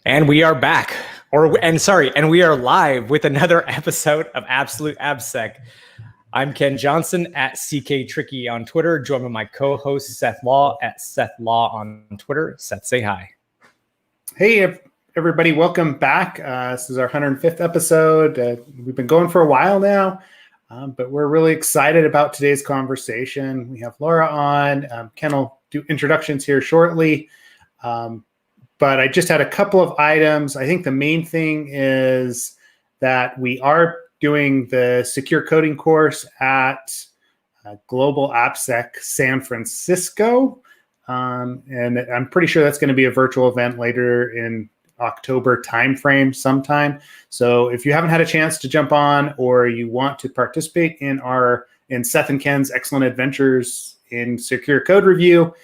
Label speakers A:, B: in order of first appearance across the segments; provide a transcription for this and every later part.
A: And we are back, and we are live with another episode of Absolute AppSec. I'm Ken Johnson at CK Tricky on Twitter, joined by my co-host Seth Law at Seth Law on Twitter. Seth, say hi.
B: Hey, everybody, welcome back. This is our 105th episode. We've been going for a while now, but we're really excited about today's conversation. We have Laura on. Ken will do introductions here shortly. But I just had a couple of items. I think the main thing is that we are doing the secure coding course at Global AppSec San Francisco. And I'm pretty sure that's going to be a virtual event later in October timeframe sometime. So if you haven't had a chance to jump on or you want to participate in Seth and Ken's excellent adventures in secure code review,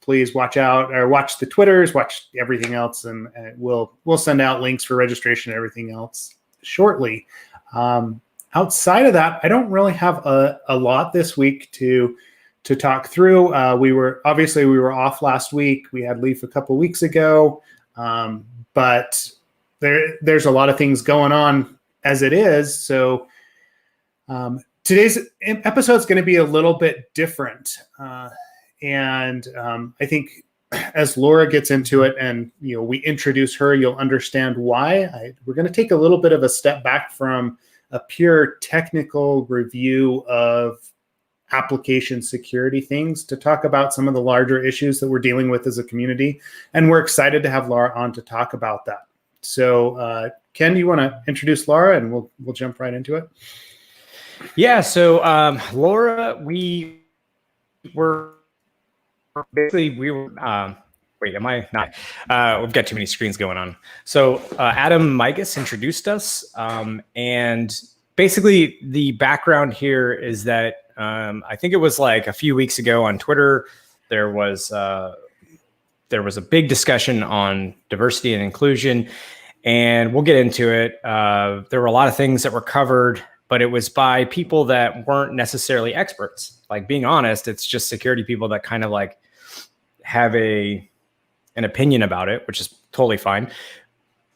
B: please watch out or watch the Twitters, watch everything else, and we'll send out links for registration and everything else shortly. Outside of that, I don't really have a lot this week to talk through. We were off last week. We had leave a couple weeks ago, but there's a lot of things going on as it is. So today's episode is going to be a little bit different. And I think as Laura gets into it and we introduce her, you'll understand why. We're going to take a little bit of a step back from a pure technical review of application security things to talk about some of the larger issues that we're dealing with as a community. And we're excited to have Laura on to talk about that. So Ken, do you want to introduce Laura and we'll jump right into it?
A: Yeah, so Laura, we were wait, am I not? We've got too many screens going on. So Adam Migus introduced us. And basically the background here is that I think it was like a few weeks ago on Twitter, there was a big discussion on diversity and inclusion, and we'll get into it. There were a lot of things that were covered, but it was by people that weren't necessarily experts. Like, being honest, it's just security people that kind of like have an opinion about it, which is totally fine.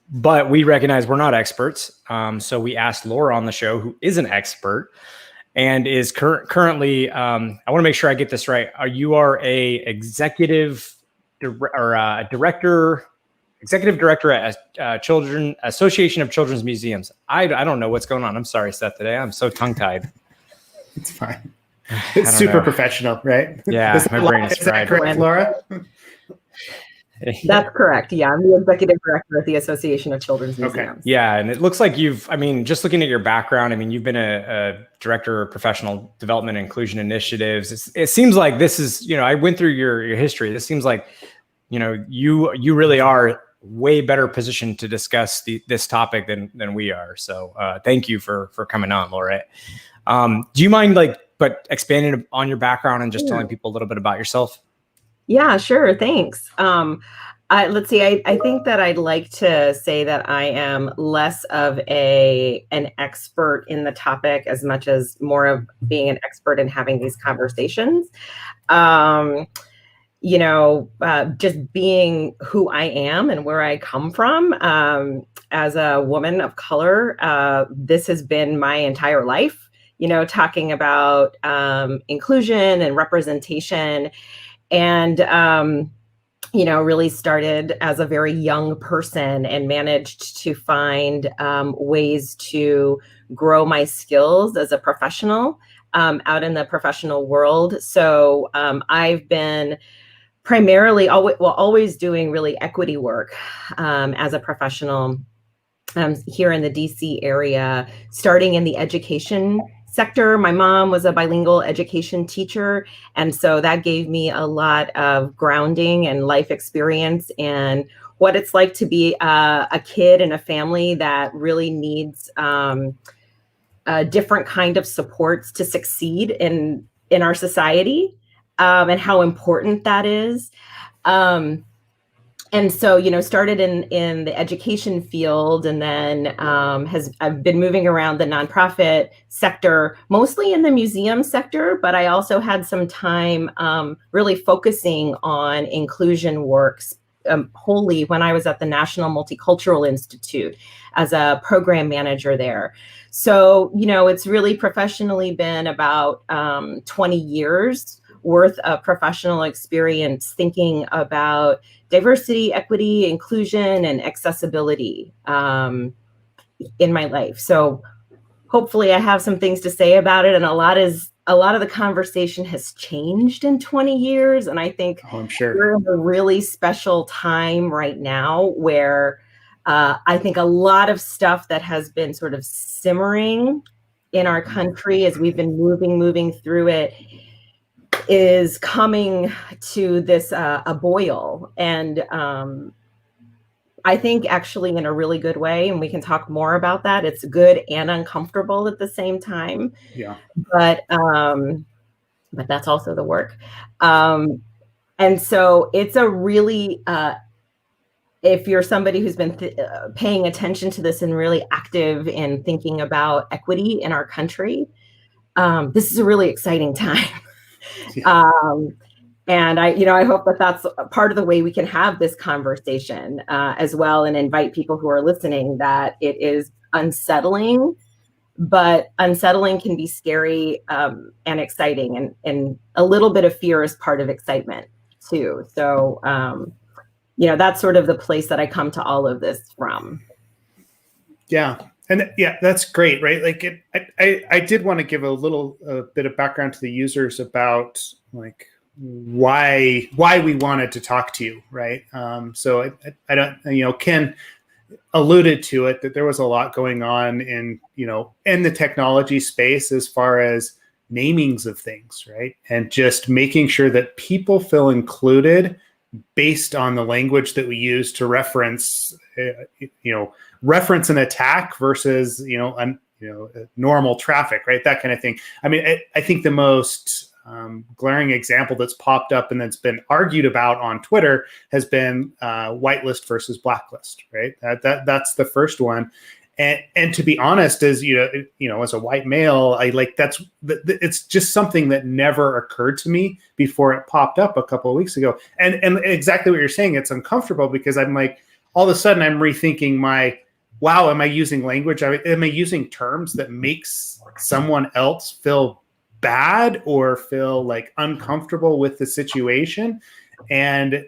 A: But we recognize we're not experts. So we asked Laura on the show, who is an expert and is currently, I want to make sure I get this right. You are a executive director at Association of Children's Museums. I don't know what's going on. I'm sorry, Seth, today. I'm so tongue-tied.
B: It's fine. It's super professional, right?
A: Yeah, my brain is fried.
B: Correct, Laura?
C: That's correct. Yeah, I'm the executive director at the Association of Children's Museums.
A: Yeah, and it looks like just looking at your background, you've been a director of professional development and inclusion initiatives. It seems like this is, I went through your history. This seems like, you really are way better positioned to discuss this topic than we are. So thank you for coming on, Laura. Do you mind expanding on your background and just telling people a little bit about yourself?
C: Yeah, sure. Thanks. Let's see. I think that I'd like to say that I am less of an expert in the topic as much as more of being an expert in having these conversations. Just being who I am and where I come from as a woman of color, this has been my entire life, talking about inclusion and representation. And, really started as a very young person and managed to find ways to grow my skills as a professional out in the professional world. So I've been primarily always doing really equity work as a professional here in the DC area, starting in the education sector. My mom was a bilingual education teacher, and so that gave me a lot of grounding and life experience and what it's like to be a kid in a family that really needs a different kind of supports to succeed in our society, and how important that is. And so, started in the education field, and then I've been moving around the nonprofit sector, mostly in the museum sector, but I also had some time really focusing on inclusion works wholly when I was at the National Multicultural Institute as a program manager there. So, it's really professionally been about 20 years worth of professional experience thinking about diversity, equity, inclusion, and accessibility in my life. So hopefully I have some things to say about it. And a lot of the conversation has changed in 20 years. And I think
B: I'm sure
C: we're in a really special time right now where I think a lot of stuff that has been sort of simmering in our country as we've been moving through it is coming to this a boil. And I think actually in a really good way, and we can talk more about that. It's good and uncomfortable at the same time.
B: Yeah.
C: But that's also the work. And so it's a really, if you're somebody who's been paying attention to this and really active in thinking about equity in our country, this is a really exciting time.
B: Yeah.
C: And I hope that that's part of the way we can have this conversation as well, and invite people who are listening that it is unsettling, but unsettling can be scary and exciting, and a little bit of fear is part of excitement too. So, that's sort of the place that I come to all of this from.
B: Yeah. And yeah, that's great, right? Like I did want to give a little bit of background to the users about like why we wanted to talk to you, right? So I don't, Ken alluded to it, that there was a lot going on in the technology space as far as namings of things, right? And just making sure that people feel included based on the language that we use to reference an attack versus normal traffic, right? That kind of thing. I mean, I think the most glaring example that's popped up and that's been argued about on Twitter has been whitelist versus blacklist, right? That's the first one. And to be honest, as as a white male, it's just something that never occurred to me before it popped up a couple of weeks ago. And exactly what you're saying, it's uncomfortable because I'm like, all of a sudden I'm rethinking am I using language? Am I using terms that makes someone else feel bad or feel like uncomfortable with the situation? And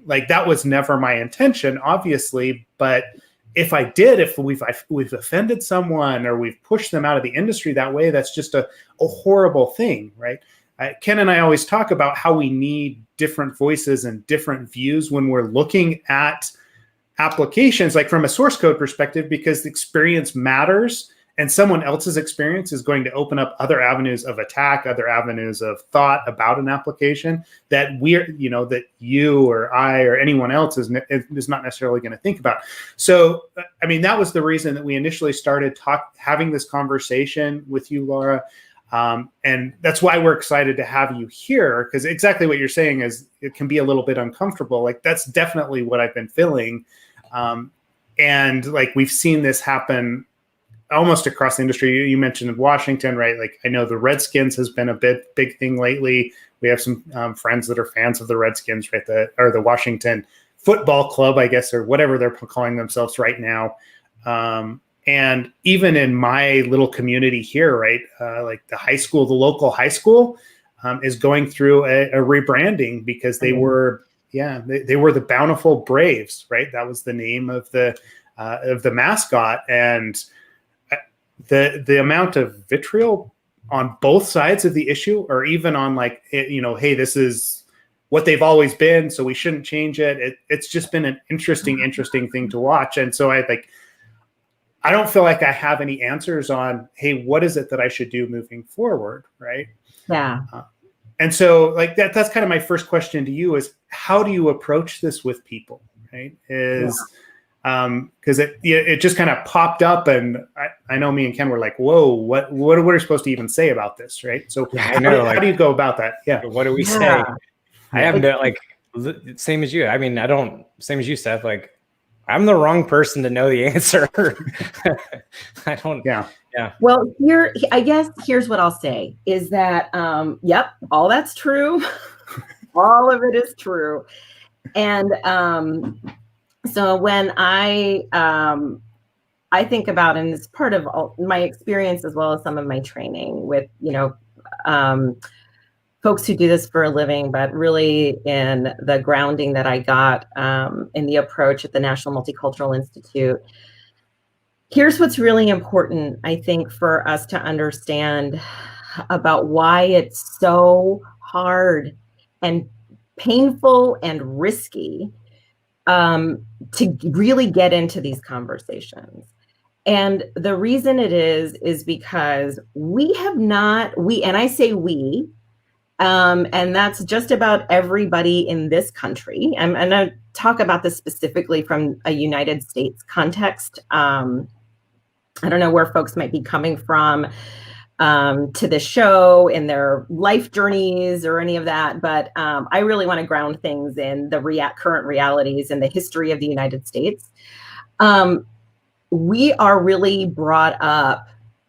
B: like, that was never my intention, obviously, but if I did, if we've offended someone or we've pushed them out of the industry that way, that's just a horrible thing, right? Ken and I always talk about how we need different voices and different views when we're looking at applications, like from a source code perspective, because the experience matters. And someone else's experience is going to open up other avenues of attack, other avenues of thought about an application that that you or I or anyone else is not necessarily going to think about. So, I mean, that was the reason that we initially started having this conversation with you, Laura. And that's why we're excited to have you here, because exactly what you're saying is it can be a little bit uncomfortable. Like, that's definitely what I've been feeling. And like, we've seen this happen almost across the industry. You mentioned Washington, right? Like, I know the Redskins has been a big thing lately. We have some friends that are fans of the Redskins, right? Or the Washington Football Club, I guess, or whatever they're calling themselves right now. And even in my little community here, right? Like the local high school is going through a rebranding because they were the Bountiful Braves, right? That was the name of the mascot. And the amount of vitriol on both sides of the issue, or even on like, hey, this is what they've always been, so we shouldn't change it. It's just been an interesting thing to watch. And so I don't feel like I have any answers on, hey, what is it that I should do moving forward, right?
C: Yeah.
B: And so like that's kind of my first question to you is, how do you approach this with people, right? Because it just kind of popped up, and I know me and Ken were like, whoa, what are we supposed to even say about this, right? So
A: I know,
B: how do you go about that? Yeah.
A: What do we say? I haven't done, like, same as you. I mean, same as you, Seth, like, I'm the wrong person to know the answer. I don't. Yeah.
C: Well, I guess here's what I'll say is that, yep, all that's true. All of it is true. And so when I think about, and it's part of my experience as well as some of my training with, folks who do this for a living, but really in the grounding that I got in the approach at the National Multicultural Institute. Here's what's really important, I think, for us to understand about why it's so hard and painful and risky to really get into these conversations. And the reason it is because and I say we, and that's just about everybody in this country. I'm going to talk about this specifically from a United States context. I don't know where folks might be coming from to this show in their life journeys or any of that, but I really want to ground things in the current realities and the history of the United States. We are really brought up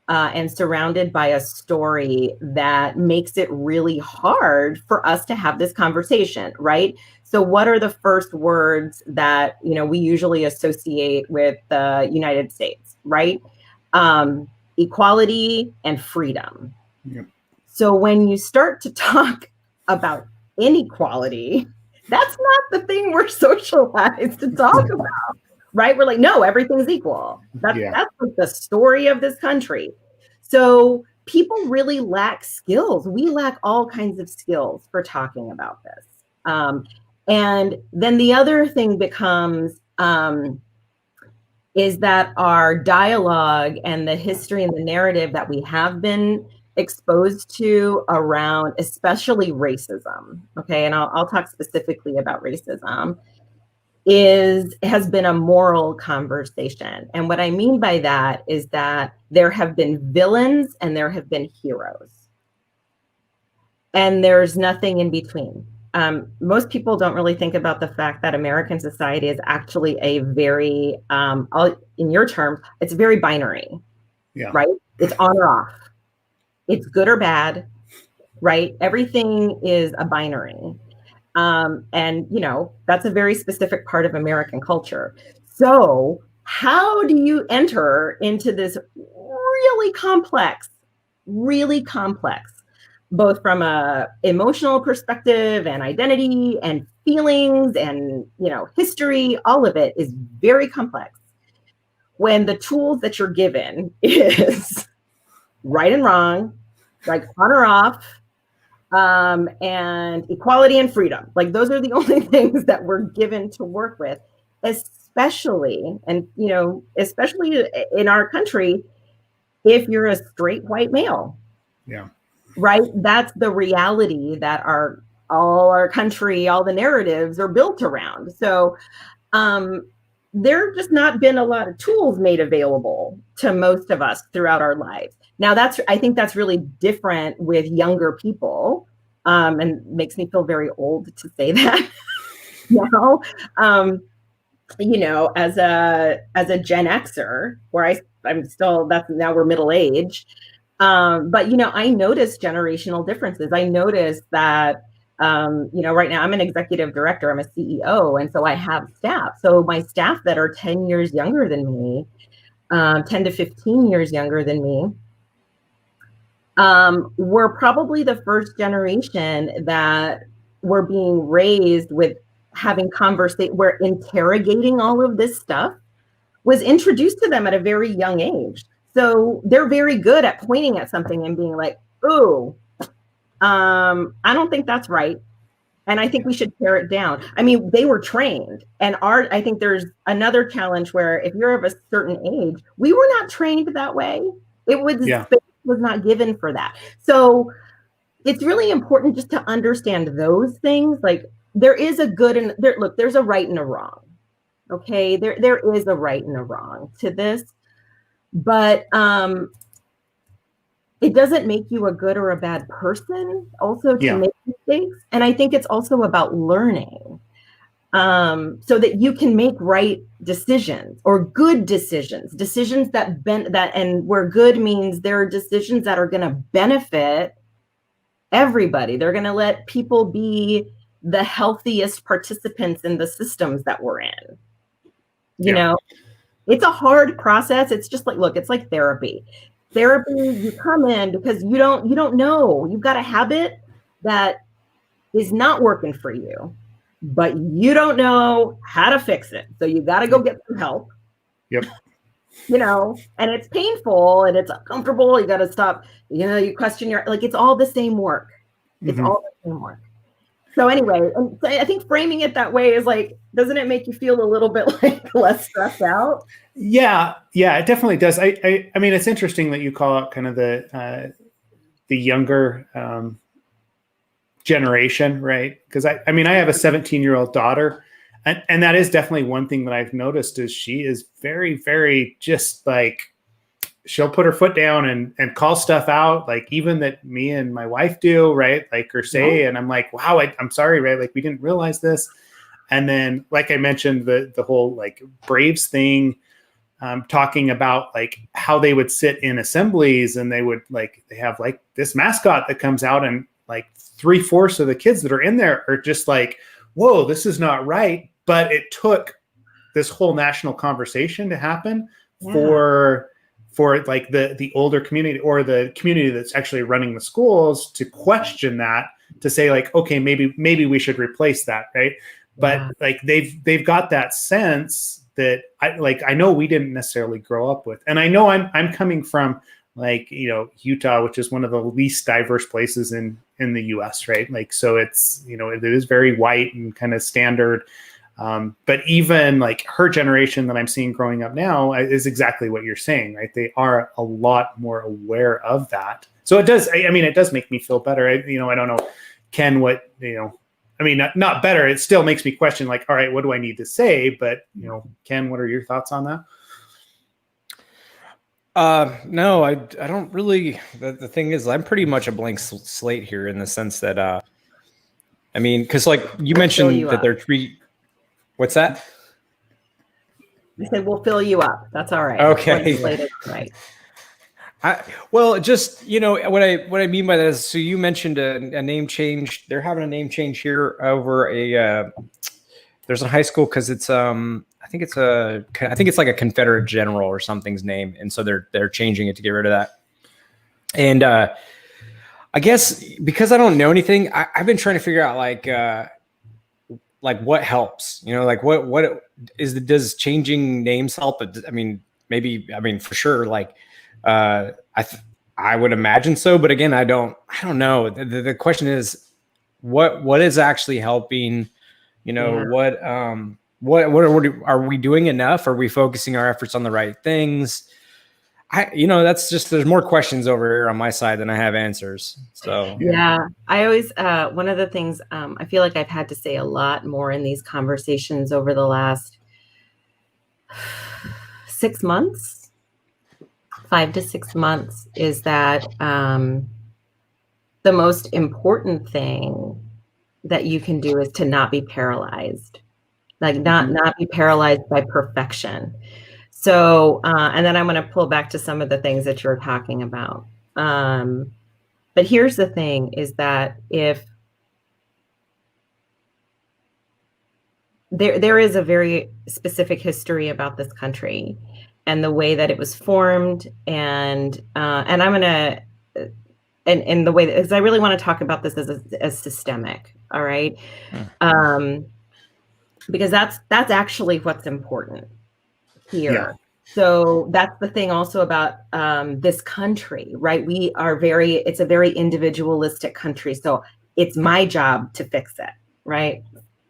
C: and surrounded by a story that makes it really hard for us to have this conversation, right? So what are the first words that we usually associate with the United States, right? Equality and freedom. Yep. So when you start to talk about inequality, that's not the thing we're socialized to talk about, right? We're like, no, everything's equal. That's like the story of this country. So people really lack skills. We lack all kinds of skills for talking about this. And then the other thing becomes, is that our dialogue and the history and the narrative that we have been exposed to around, especially racism, okay, and I'll talk specifically about racism, has been a moral conversation. And what I mean by that is that there have been villains and there have been heroes. And there's nothing in between. Most people don't really think about the fact that American society is actually a very, in your terms, it's very binary, right? It's on or off. It's good or bad, right? Everything is a binary. And, that's a very specific part of American culture. So how do you enter into this really complex, both from a emotional perspective and identity and feelings and, history, all of it is very complex. When the tools that you're given is right and wrong, like on or off, and equality and freedom, like those are the only things that we're given to work with, especially in our country, if you're a straight white male.
B: Yeah.
C: Right? That's the reality that all our country, all the narratives are built around. So there have just not been a lot of tools made available to most of us throughout our lives. Now I think that's really different with younger people, and makes me feel very old to say that now. As a Gen Xer, where I'm still, now we're middle age. But, I notice generational differences. I notice that, right now I'm an executive director, I'm a CEO. And so I have staff. So my staff that are 10 years younger than me, 10 to 15 years younger than me, were probably the first generation that were being raised with having where interrogating all of this stuff was introduced to them at a very young age. So they're very good at pointing at something and being like, ooh, I don't think that's right. And I think we should tear it down. I mean, they were trained. And I think there's another challenge where if you're of a certain age, we were not trained that way. Space was not given for that. So it's really important just to understand those things. Like there is a good and there's a right and a wrong. Okay, there is a right and a wrong to this. But it doesn't make you a good or a bad person also to make mistakes. And I think it's also about learning so that you can make right decisions or good decisions that and where good means there are decisions that are going to benefit everybody. They're going to let people be the healthiest participants in the systems that we're in. You know, it's a hard process. It's just like, look, it's like therapy. Therapy, you come in because you don't know. You've got a habit that is not working for you, but you don't know how to fix it. So you got to go get some help.
B: Yep.
C: You know, and it's painful and it's uncomfortable. You got to stop, you know, you question your, like, it's all the same work. It's all the same work. So anyway, and so I think framing it that way is like, doesn't it make you feel a little bit like less stressed out?
B: Yeah, it definitely does. I mean, it's interesting that you call out kind of the younger generation, right? Because I mean, I have a 17-year-old daughter, and that is definitely one thing that I've noticed is she is very, very just like, she'll put her foot down and call stuff out, like even that me and my wife do, right? Like, or say, and I'm like, wow, I'm sorry, right? Like, we didn't realize this. And then, like I mentioned, the whole like Braves thing, talking about like how they would sit in assemblies and they would like, they have like this mascot that comes out and like 3/4 of the kids that are in there are just like, whoa, this is not right. But it took this whole national conversation to happen for like the older community or the community that's actually running the schools to question that, to say like, okay, maybe we should replace that, right? But like they've got that sense that I know we didn't necessarily grow up with, and I know I'm coming from like, you know, Utah, which is one of the least diverse places in the U.S., right? Like, so it's, you know, it is very white and kind of standard. But even like her generation that I'm seeing growing up now is exactly what you're saying, right? They are a lot more aware of that. So it does, I mean, it does make me feel better. I don't know, Ken, what, you know, I mean, not better. It still makes me question like, all right, what do I need to say? But, you know, Ken, what are your thoughts on that?
A: No, I don't really, the thing is, I'm pretty much a blank slate here in the sense that, I mean, cause like you mentioned that there are three. What's that?
C: I said, we'll fill you up. That's all right.
A: Okay.
C: Right.
A: Well, just, you know, what I mean by that is, so you mentioned a name change. They're having a name change here over there's a high school because it's I think it's like a Confederate general or something's name, and so they're changing it to get rid of that. And I guess because I don't know anything, I've been trying to figure out like what helps, you know, like what does changing names help? I mean, maybe, I mean, for sure. Like, I would imagine so, but again, I don't know. The question is what is actually helping, you know, are we doing enough? Are we focusing our efforts on the right things? That's just, there's more questions over here on my side than I have answers. So
C: yeah, I always one of the things I feel like I've had to say a lot more in these conversations over the last 6 months, 5 to 6 months, is that the most important thing that you can do is to not be paralyzed, like not be paralyzed by perfection. So, and then I'm going to pull back to some of the things that you're talking about. But here's the thing is that if there is a very specific history about this country and the way that it was formed, and I'm going to, and the way that, because I really want to talk about this as systemic. All right. Because that's actually what's important here. Yeah. So that's the thing also about this country, right? It's a very individualistic country. So it's my job to fix it, right?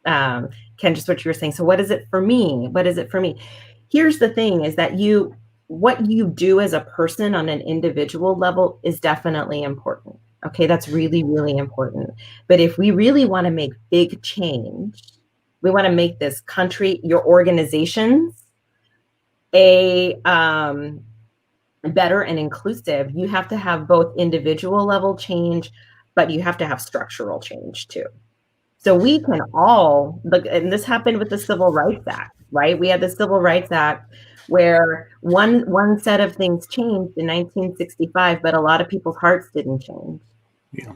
C: Ken, just what you were saying. So what is it for me? What is it for me? Here's the thing is that what you do as a person on an individual level is definitely important. Okay, that's really, really important. But if we really want to make big change, we want to make this country, your organizations, a better and inclusive, you have to have both individual level change, but you have to have structural change too. So we can all look, and this happened with the Civil Rights Act, right? We had the Civil Rights Act where one set of things changed in 1965, but a lot of people's hearts didn't change.
B: Yeah.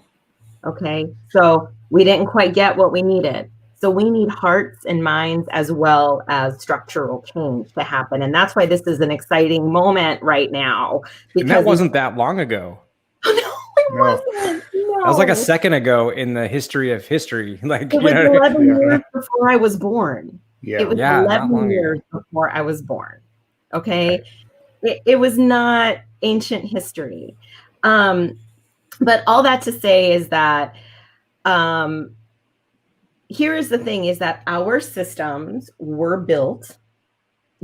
C: Okay. So we didn't quite get what we needed. So we need hearts and minds as well as structural change to happen. And that's why this is an exciting moment right now.
A: And that wasn't that long ago.
C: No, it wasn't. No.
A: That was like a second ago in the history of history. Like,
C: it was 11 years before I was born.
B: Yeah.
C: It was 11 years before I was born. Okay. It was not ancient history. But all that to say is that here is the thing, is that our systems were built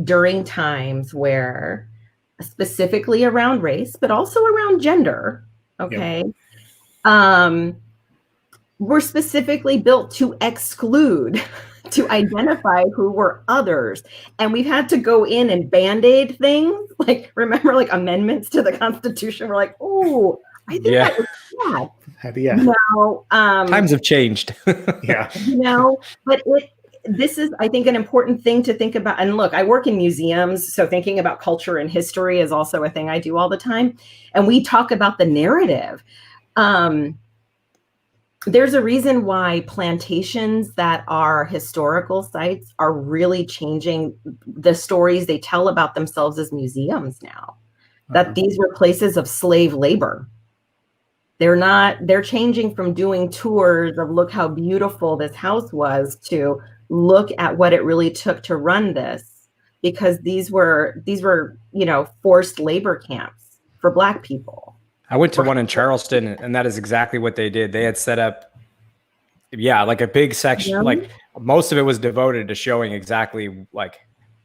C: during times where, specifically around race, but also around gender, okay, were specifically built to exclude, to identify who were others. And we've had to go in and band-aid things. Like, remember, like amendments to the Constitution? We're like, oh, I think that was bad.
B: Yeah.
C: You know,
A: times have changed.
B: Yeah.
C: You know, but this is, I think, an important thing to think about. And look, I work in museums, so thinking about culture and history is also a thing I do all the time. And we talk about the narrative. There's a reason why plantations that are historical sites are really changing the stories they tell about themselves as museums now. That these were places of slave labor. They're changing from doing tours of look how beautiful this house was to look at what it really took to run this, because these were, you know, forced labor camps for Black people.
A: I went to one in Charleston, and that is exactly what they did. They had set up, like a big section, like most of it was devoted to showing exactly what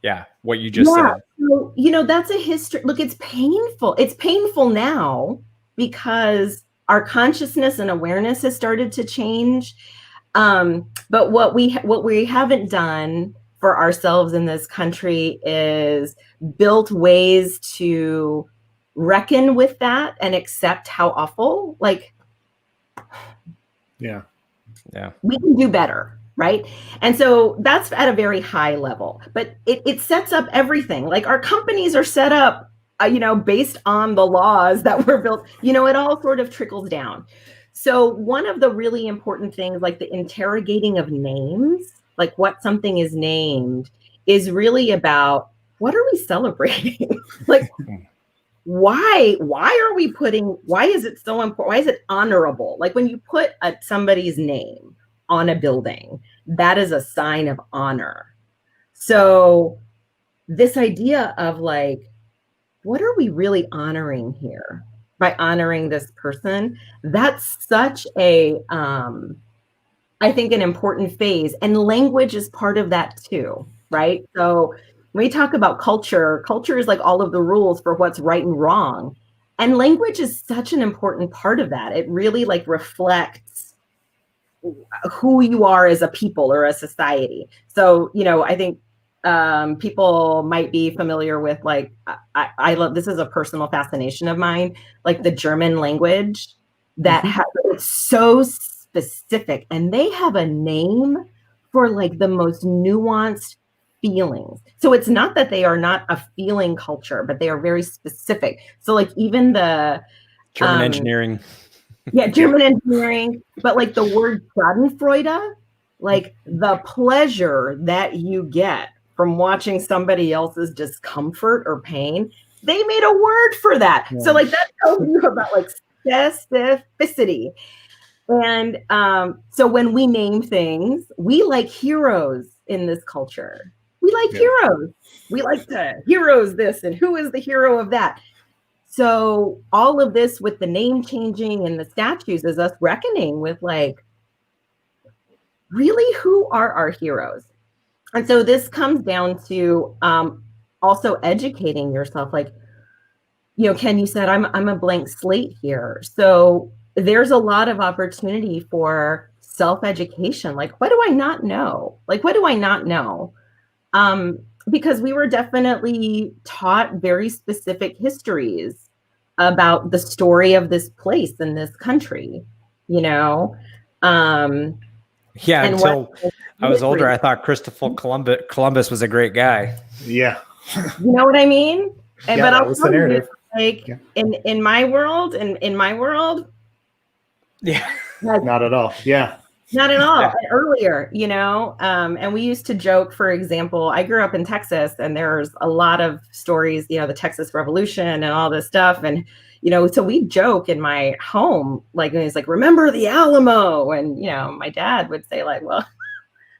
A: you just said.
C: So, you know, that's a history. Look, it's painful. It's painful now because our consciousness and awareness has started to change. But what we haven't done for ourselves in this country is built ways to reckon with that and accept how awful, we can do better, right? And so that's at a very high level, but it sets up everything. Like, our companies are set up, you know, based on the laws that were built, you know, it all sort of trickles down. So one of the really important things, like the interrogating of names, like what something is named, is really about, what are we celebrating? Like, why are we why is it so important? Why is it honorable? Like, when you put somebody's name on a building, that is a sign of honor. So this idea of like, what are we really honoring here by honoring this person? That's such a, I think, an important phase. And language is part of that too, right? So when we talk about culture is like all of the rules for what's right and wrong. And language is such an important part of that. It really like reflects who you are as a people or a society. So, you know, I think people might be familiar with, like, I love, this is a personal fascination of mine, like the German language that it's so specific, and they have a name for like the most nuanced feelings. So it's not that they are not a feeling culture, but they are very specific. So like even the
A: German engineering.
C: Yeah, German engineering, but like the word Schadenfreude, like the pleasure that you get from watching somebody else's discomfort or pain, they made a word for that. Yeah. So like that tells you about like specificity. And so when we name things, we like heroes in this culture. We like heroes. We like to heroes this, and who is the hero of that? So all of this with the name changing and the statues is us reckoning with, like, really, who are our heroes? And so this comes down to also educating yourself. Like, you know, Ken, you said I'm a blank slate here. So there's a lot of opportunity for self-education. Like, what do I not know? Like, what do I not know? Because we were definitely taught very specific histories about the story of this place in this country, you know?
A: Yeah, until I was older, I thought Christopher Columbus was a great guy.
B: Yeah.
C: You know what I mean? And
B: yeah,
C: but I'll
B: was the narrative.
C: Like in my world,
A: yeah.
B: Not at all. Yeah.
C: Not at all. Yeah. Earlier, and we used to joke, for example, I grew up in Texas, and there's a lot of stories, the Texas Revolution and all this stuff. And, so we joke in my home, like, it's like, remember the Alamo? And, my dad would say, like, well,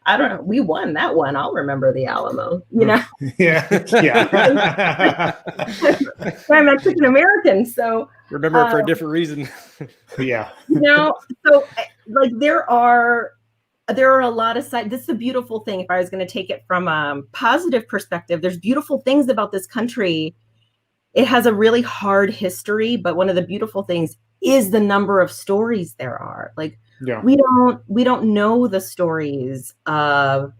C: I don't know, we won that one. I'll remember the Alamo,
B: Yeah. Yeah.
C: I'm Mexican American, so
A: remember it for a different reason.
B: Yeah.
C: So like there are a lot of sides. This is a beautiful thing. If I was going to take it from a positive perspective, there's beautiful things about this country. It has a really hard history, but one of the beautiful things is the number of stories there are. Like, yeah. we don't know the stories of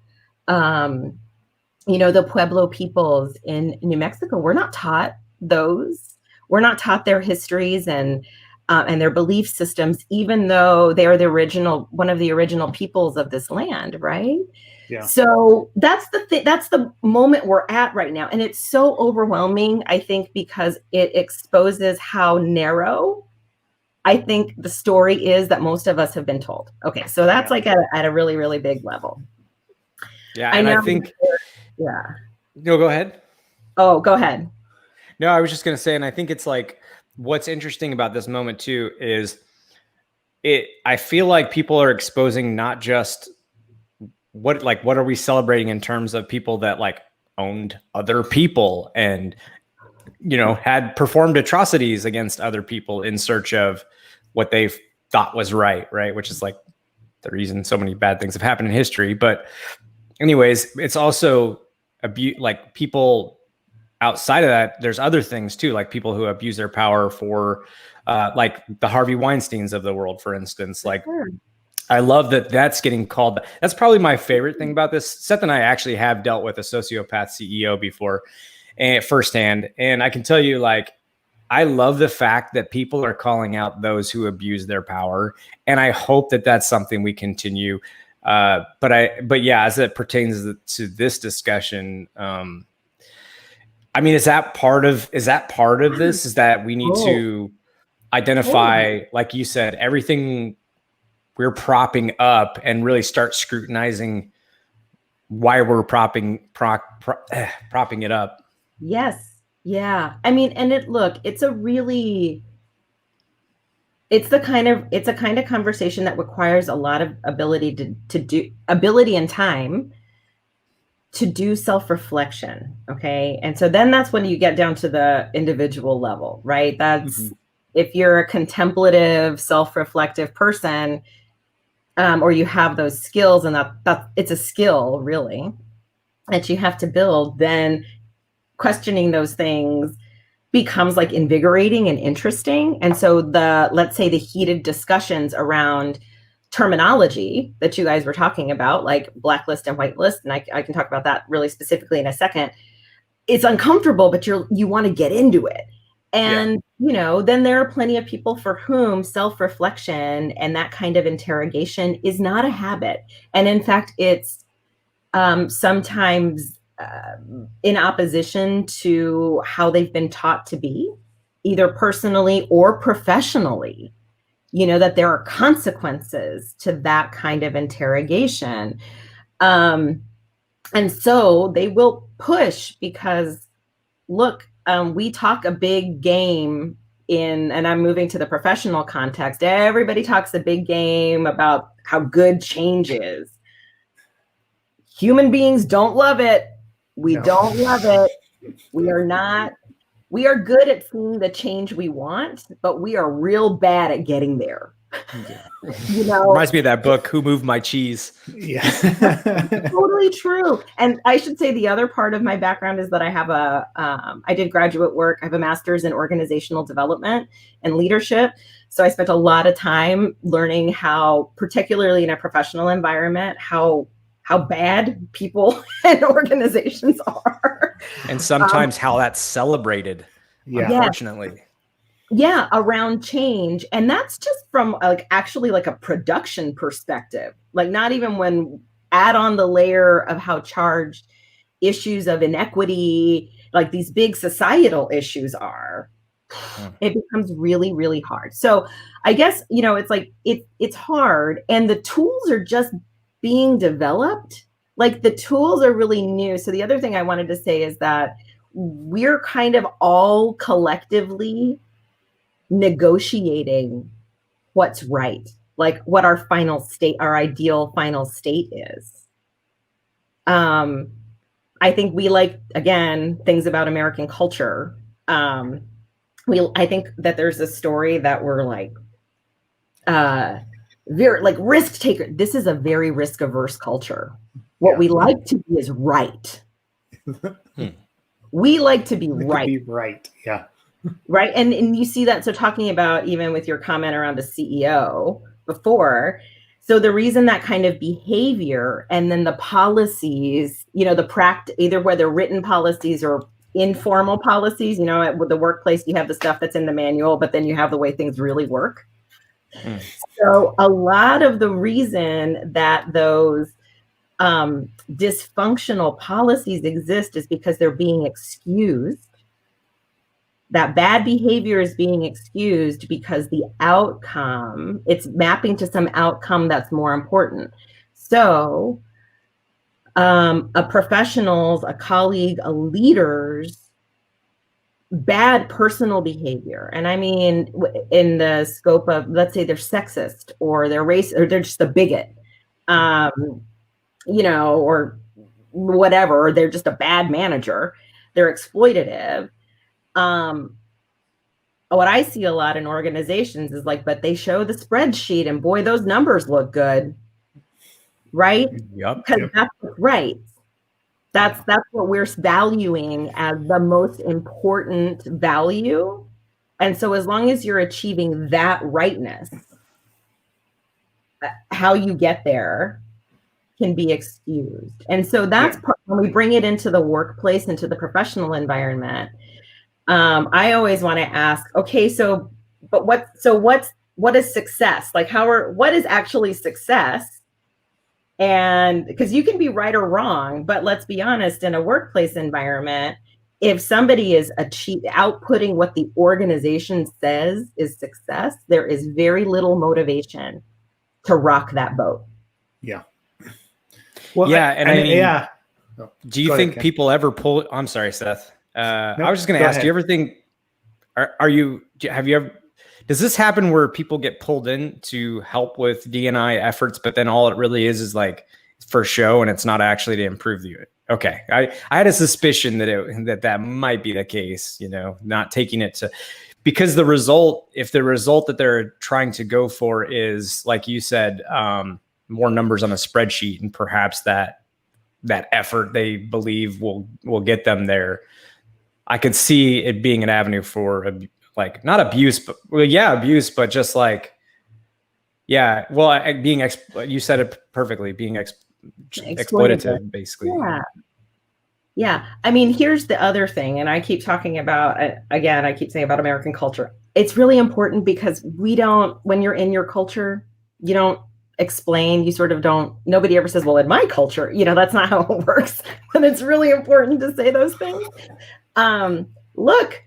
C: the Pueblo peoples in New Mexico. We're not taught those. We're not taught their histories and their belief systems, even though they are one of the original peoples of this land, right? Yeah. So that's the moment we're at right now. And it's so overwhelming, I think, because it exposes how narrow I think the story is that most of us have been told. Okay, so that's like at a really, really big level.
A: Yeah, and I think...
C: Yeah.
A: No, go ahead.
C: Oh, go ahead.
A: No, I was just going to say, and I think it's like, what's interesting about this moment too is I feel like people are exposing not just what are we celebrating in terms of people that like owned other people and, had performed atrocities against other people in search of what they thought was right. Which is like the reason so many bad things have happened in history. But anyways, it's also like people outside of that, there's other things too, like people who abuse their power for like the Harvey Weinsteins of the world, for instance. Like, I love that that's getting called. That's probably my favorite thing about this. Seth and I actually have dealt with a sociopath CEO before and firsthand. And I can tell you, like, I love the fact that people are calling out those who abuse their power. And I hope that that's something we continue. But yeah, as it pertains to this discussion, I mean, is that part of this? Is that we need to identify, like you said, everything we're propping up and really start scrutinizing why we're propping it up.
C: Yes. Yeah. I mean, and it's a kind of conversation that requires a lot of ability and time to do self-reflection. Okay. And so then that's when you get down to the individual level, right? That's if you're a contemplative, self-reflective person, or you have those skills, and that it's a skill really that you have to build, then questioning those things becomes like invigorating and interesting. And so let's say the heated discussions around terminology that you guys were talking about, like blacklist and whitelist, and I can talk about that really specifically in a second. It's uncomfortable, but you want to get into it. And, then there are plenty of people for whom self-reflection and that kind of interrogation is not a habit. And in fact, it's sometimes in opposition to how they've been taught to be, either personally or professionally, that there are consequences to that kind of interrogation. And so they will push because, look, we talk a big game and I'm moving to the professional context. Everybody talks a big game about how good change is. Human beings don't love it. We don't love it. We are good at seeing the change we want, but we are real bad at getting there.
A: Reminds me of that book, Who Moved My Cheese?
B: Yeah.
C: Totally true. And I should say the other part of my background is that I have I did graduate work. I have a master's in organizational development and leadership. So I spent a lot of time learning how, particularly in a professional environment, how bad people and organizations are.
A: And sometimes how that's celebrated, unfortunately.
C: Yeah, around change. And that's just from actually a production perspective, not even when add on the layer of how charged issues of inequity, like these big societal issues are. it becomes really, really hard. So I guess, it's like, it's hard, and the tools are just being developed. Like, the tools are really new. So the other thing I wanted to say is that we're kind of all collectively negotiating what's right, like what our final state, our ideal final state is. I think we like, again, things about American culture. I think that there's a story that we're like, very like risk taker. This is a very risk averse culture. What we like to be is right. We like to be right.
B: Be right. Yeah.
C: Right. And you see that. So talking about, even with your comment around the CEO before, so the reason that kind of behavior, and then the policies, the practice, either whether written policies or informal policies, at the workplace, you have the stuff that's in the manual, but then you have the way things really work. So a lot of the reason that those dysfunctional policies exist is because they're being excused. That bad behavior is being excused because the outcome, it's mapping to some outcome that's more important. So a professional's, a colleague, a leader's bad personal behavior, and I mean in the scope of, let's say they're sexist, or they're racist, or they're just a bigot, or whatever, or they're just a bad manager, they're exploitative. What I see a lot in organizations is like, but they show the spreadsheet and boy, those numbers look good. Right?
A: Yep.
C: Because that's right. That's what we're valuing as the most important value. And so as long as you're achieving that rightness, how you get there can be excused. And so that's when we bring it into the workplace, into the professional environment. I always want to ask, okay, what is success? Like, what is actually success? And because you can be right or wrong, but let's be honest, in a workplace environment, if somebody is outputting what the organization says is success, there is very little motivation to rock that boat.
B: Yeah.
A: Well, yeah. Do you think people ever pull? I'm sorry, Seth. I was just going to ask, do you ever think, does this happen where people get pulled in to help with D&I efforts, but then all it really is like for show, and it's not actually to improve the unit? Okay. I had a suspicion that might be the case, not taking it to, because if the result that they're trying to go for is, like you said, more numbers on a spreadsheet, and perhaps that effort they believe will get them there. I could see it being an avenue for like not abuse, but abuse, but just like, being you said it perfectly, being exploitative, basically.
C: Yeah. I mean, here's the other thing, and I keep talking about, again, I keep saying about American culture. It's really important because when you're in your culture, you don't explain, you sort of don't, nobody ever says, well, in my culture, that's not how it works. And it's really important to say those things. Look,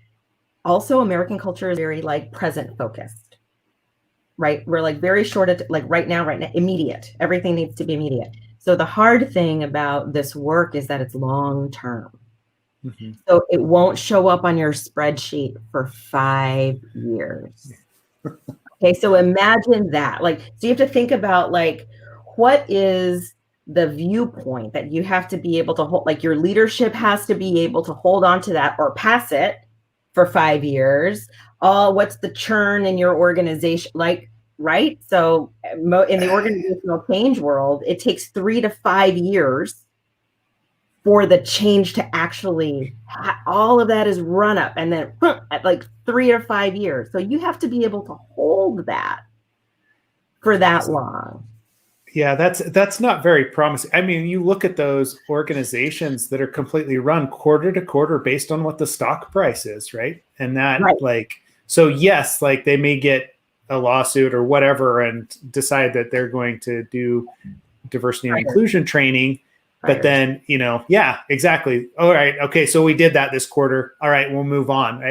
C: also American culture is very like present focused, right? We're like very short at like right now, immediate. Everything needs to be immediate. So the hard thing about this work is that it's long term. Mm-hmm. So it won't show up on your spreadsheet for 5 years. Okay, so imagine that. Like, so you have to think about like, what is the viewpoint that you have to be able to hold, like your leadership has to be able to hold on to that or pass it for 5 years. What's the churn in your organization? Like, right? So in the organizational change world, it takes 3 to 5 years for the change to actually, all of that is run up, and then at like 3 or 5 years. So you have to be able to hold that for that long.
B: Yeah, that's not very promising. I mean, you look at those organizations that are completely run quarter to quarter based on what the stock price is, right? And that so yes, like they may get a lawsuit or whatever and decide that they're going to do diversity and inclusion training, But then, yeah, exactly. All right. Okay. So we did that this quarter. All right. We'll move on.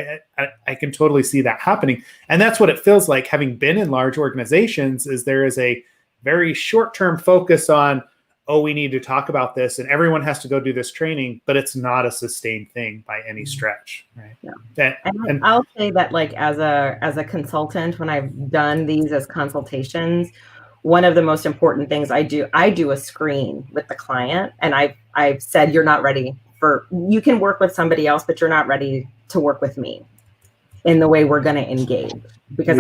B: I can totally see that happening. And that's what it feels like having been in large organizations is there is a very short-term focus on, oh, we need to talk about this and everyone has to go do this training, but it's not a sustained thing by any stretch. Right.
C: Yeah. And I'll say that like as a consultant, when I've done these as consultations, one of the most important things I do a screen with the client. And I've said, you're not ready you can work with somebody else, but you're not ready to work with me in the way we're going to engage. Because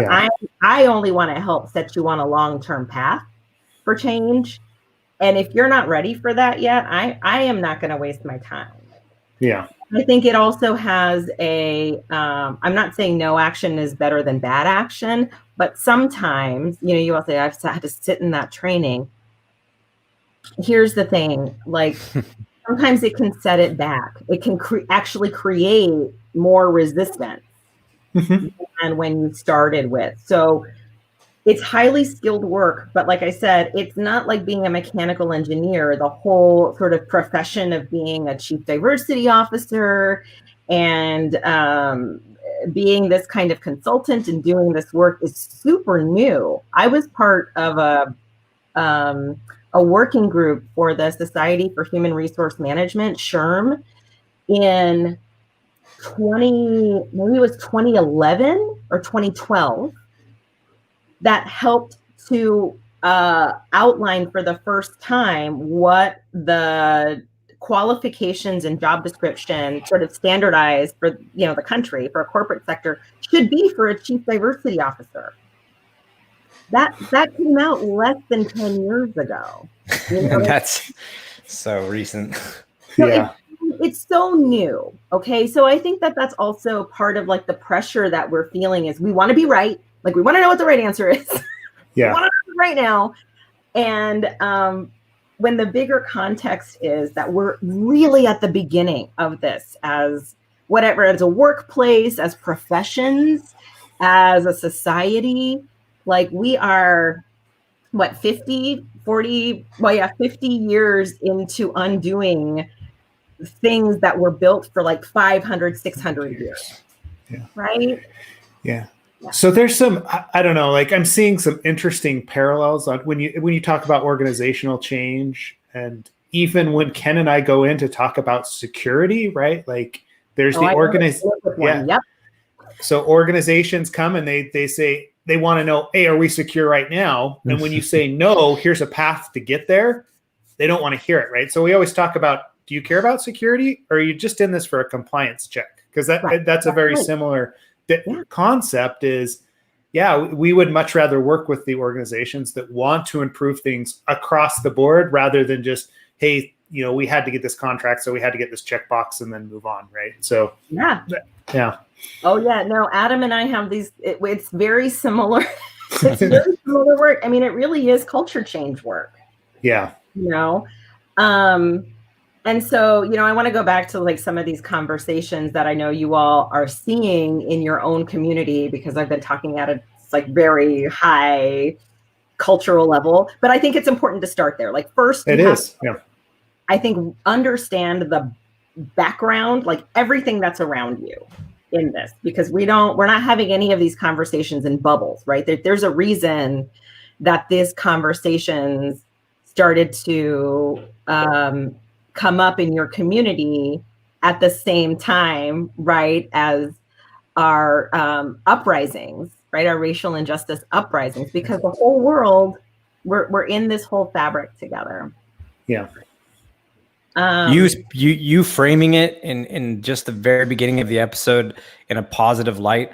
C: I only want to help set you on a long-term path for change. And if you're not ready for that yet, I am not going to waste my time.
B: Yeah.
C: I think it also has I'm not saying no action is better than bad action, but sometimes, you all say, I've had to sit in that training. Here's the thing, like sometimes it can set it back. It can actually create more resistance than when you started with. So it's highly skilled work, but like I said, it's not like being a mechanical engineer, the whole sort of profession of being a chief diversity officer and being this kind of consultant and doing this work is super new. I was part of a working group for the Society for Human Resource Management, SHRM, in maybe it was 2011 or 2012. That helped to outline for the first time what the qualifications and job description sort of standardized for the country for a corporate sector should be for a chief diversity officer. That came out less than 10 years ago.
A: That's so recent.
B: Yeah.
C: It's so new. Okay. So I think that's also part of like the pressure that we're feeling is we want to be right. Like we want to know what the right answer is.
B: Yeah.
C: We want to know right now. And when the bigger context is that we're really at the beginning of this as whatever, as a workplace, as professions, as a society, like we are, 50 years into undoing things that were built for like 500, 600 years.
B: Yeah.
C: Right?
B: Yeah. So there's some, I don't know, like I'm seeing some interesting parallels on when you talk about organizational change, and even when Ken and I go in to talk about security, right? Like there's
C: Yep.
B: So organizations come and they say they want to know, hey, are we secure right now? And when you say no, here's a path to get there, they don't want to hear it, right? So we always talk about, do you care about security, or are you just in this for a compliance check? Because that's a very similar concept is, we would much rather work with the organizations that want to improve things across the board rather than just, hey, we had to get this contract, so we had to get this checkbox and then move on, right? So
C: yeah. Oh yeah, no, Adam and I have these. It's very similar. It's very similar work. I mean, it really is culture change work.
B: Yeah.
C: And so, I want to go back to like some of these conversations that I know you all are seeing in your own community, because I've been talking at a like very high cultural level, but I think it's important to start there. Like first, I think understand the background, like everything that's around you in this, because we're not having any of these conversations in bubbles, right? There's a reason that these conversations started to come up in your community at the same time, right, as our uprisings, right, our racial injustice uprisings, because the whole world, we're in this whole fabric together.
B: Yeah.
A: You framing it in just the very beginning of the episode in a positive light,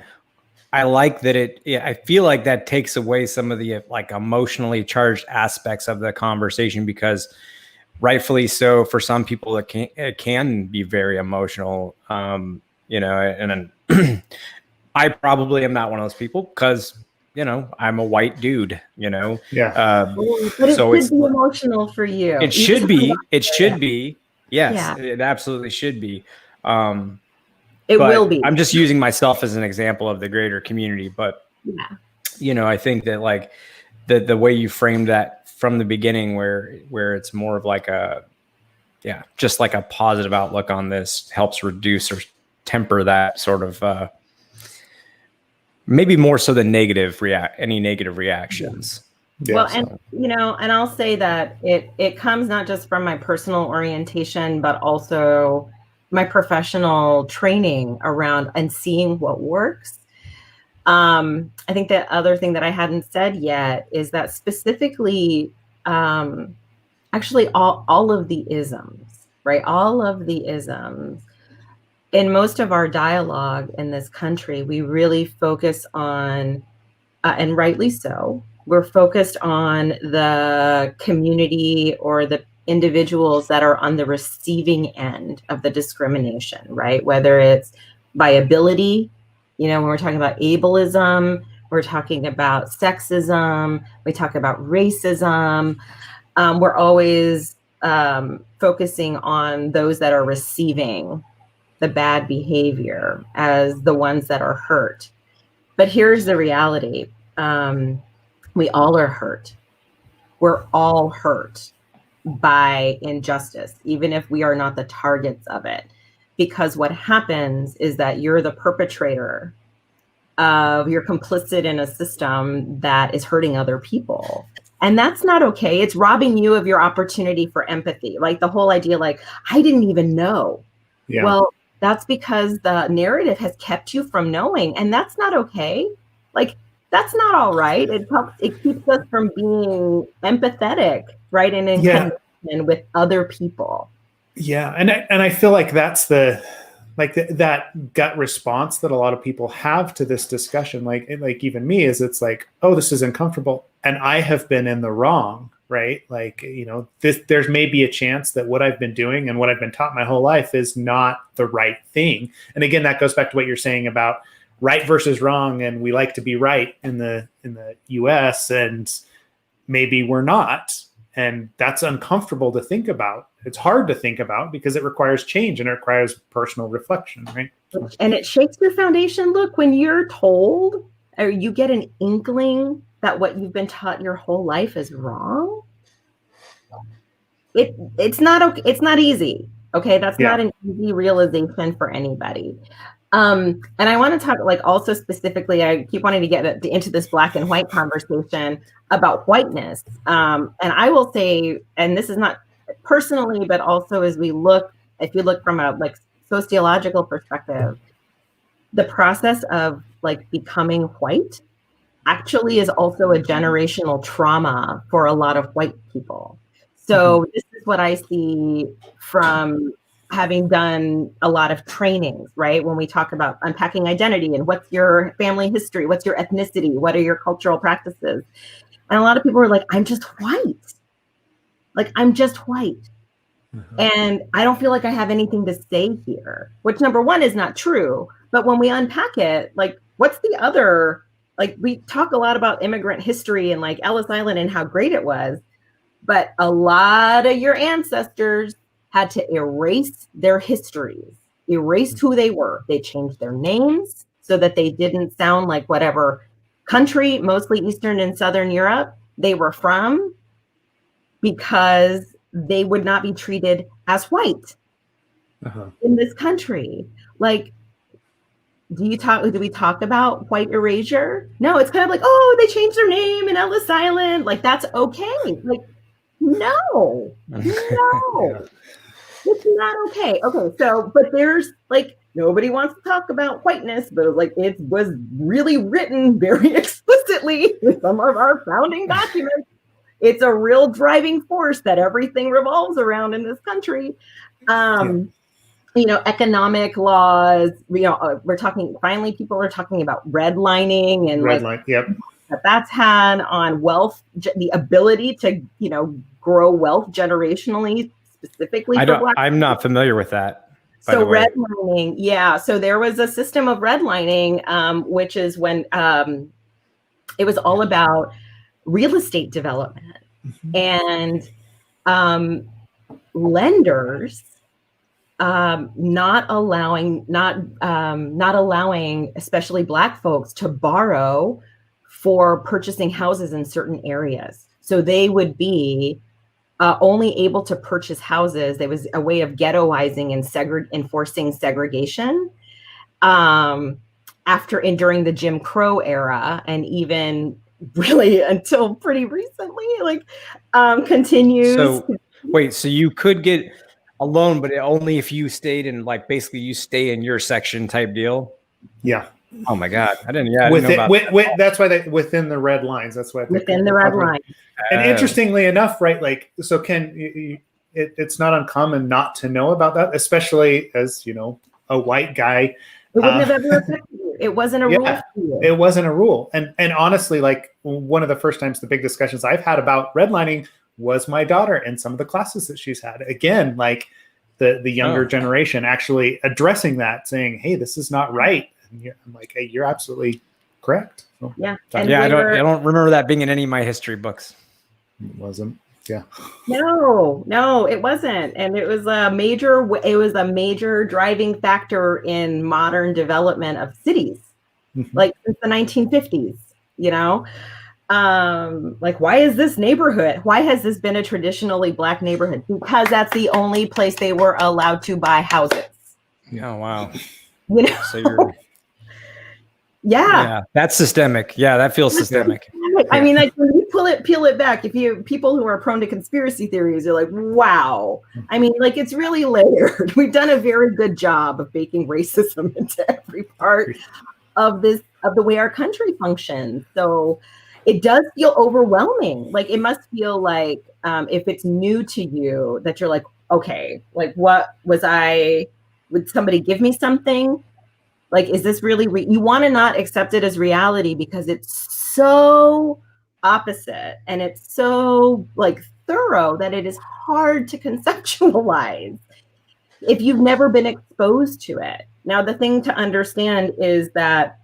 A: I like that I feel like that takes away some of the like emotionally charged aspects of the conversation, because rightfully so, for some people it can be very emotional, and I probably am not one of those people because I'm a white dude,
B: Yeah.
C: But it should be emotional for you.
A: It should be. Yes, yeah. It absolutely should be.
C: It will be.
A: I'm just using myself as an example of the greater community. But, I think that like the way you framed that from the beginning, where it's more of like Yeah, just like a positive outlook on this helps reduce or temper that sort of maybe more so than any negative reactions.
B: Yeah.
C: Well, and and I'll say that it comes not just from my personal orientation, but also my professional training around and seeing what works. I think the other thing that I hadn't said yet is that specifically, actually all of the isms, right? All of the isms in most of our dialogue in this country, we really focus on, and rightly so, we're focused on the community or the individuals that are on the receiving end of the discrimination, right? Whether it's by ability, when we're talking about ableism, we're talking about sexism, we talk about racism. We're always focusing on those that are receiving the bad behavior as the ones that are hurt. But here's the reality. We all are hurt. We're all hurt by injustice, even if we are not the targets of it. Because what happens is that you're the perpetrator you're complicit in a system that is hurting other people. And that's not okay. It's robbing you of your opportunity for empathy. Like the whole idea, like, I didn't even know. Yeah. Well, that's because the narrative has kept you from knowing. And that's not okay. Like, that's not all right. It keeps us from being empathetic, right? And in connection with other people.
B: Yeah. And I feel like that's that gut response that a lot of people have to this discussion, like even me, is it's like, oh, this is uncomfortable and I have been in the wrong, right? Like, there's maybe a chance that what I've been doing and what I've been taught my whole life is not the right thing. And again, that goes back to what you're saying about right versus wrong. And we like to be right in the US, and maybe we're not. And that's uncomfortable to think about. It's hard to think about because it requires change and it requires personal reflection, right?
C: And it shakes your foundation. Look, when you're told or you get an inkling that what you've been taught your whole life is wrong, it's not okay. It's not easy. Okay, that's not an easy realization for anybody. And I want to talk, like, also specifically, I keep wanting to get into this black and white conversation about whiteness. And I will say, and this is not personally, but also as if you look from a sociological perspective, the process of becoming white actually is also a generational trauma for a lot of white people. So this is what I see from having done a lot of trainings, right? When we talk about unpacking identity and what's your family history, what's your ethnicity, what are your cultural practices? And a lot of people are like, I'm just white. I'm just white. And I don't feel like I have anything to say here, which number one is not true. But when we unpack it, what's the other, we talk a lot about immigrant history and Ellis Island and how great it was. But a lot of your ancestors had to erase their histories, erase who they were. They changed their names so that they didn't sound like whatever country, mostly Eastern and Southern Europe, they were from, because they would not be treated as white in this country. Do we talk about white erasure? No, it's kind of oh, they changed their name in Ellis Island. That's okay. No. It's not okay. Okay, so, but there's nobody wants to talk about whiteness, but it was really written very explicitly in some of our founding documents. It's a real driving force that everything revolves around in this country. Economic laws, we're talking, finally people are talking about redlining and that's had on wealth, the ability to, grow wealth generationally, specifically for Black
A: I'm not familiar with that.
C: So redlining, so there was a system of redlining, which is when it was all about real estate development and lenders not allowing especially Black folks to borrow for purchasing houses in certain areas. So they would be only able to purchase houses. There was a way of ghettoizing and enforcing segregation after and during the Jim Crow era, and even really until pretty recently, like continues.
A: So wait, so you could get a loan, but only if you stayed in, like, basically you stay in your section type deal?
B: Yeah.
A: Oh my God, I didn't know about that.
B: That's why they within the red lines. That's why
C: within the red line.
B: And interestingly enough, right? Like, so Ken, it's not uncommon not to know about that, especially as, you know, a white guy.
C: It wouldn't have ever affected you. It wasn't a rule for you.
B: It wasn't a rule. And honestly, like, one of the first times, the big discussions I've had about redlining was my daughter and some of the classes that she's had. Again, like the younger generation actually addressing that, saying, hey, this is not right. And I'm like, hey, you're absolutely correct. So,
C: yeah.
A: I don't remember that being in any of my history books.
B: It wasn't. Yeah.
C: No, it wasn't. And it was a major driving factor in modern development of cities, like since the 1950s, you know? Like, why is this neighborhood? Why has this been a traditionally Black neighborhood? Because that's the only place they were allowed to buy houses.
A: Oh, wow.
C: You know?
A: So you're...
C: Yeah,
A: that's systemic. Yeah, that feels systemic.
C: I mean, like, when you peel it back, people who are prone to conspiracy theories are like, wow. I mean, like, it's really layered. We've done a very good job of baking racism into every part of the way our country functions. So it does feel overwhelming. Like, it must feel like, if it's new to you, that you're like, okay, like, would somebody give me something? Like, is this really, you want to not accept it as reality because it's so opposite and it's so, like, thorough that it is hard to conceptualize if you've never been exposed to it. Now, the thing to understand is that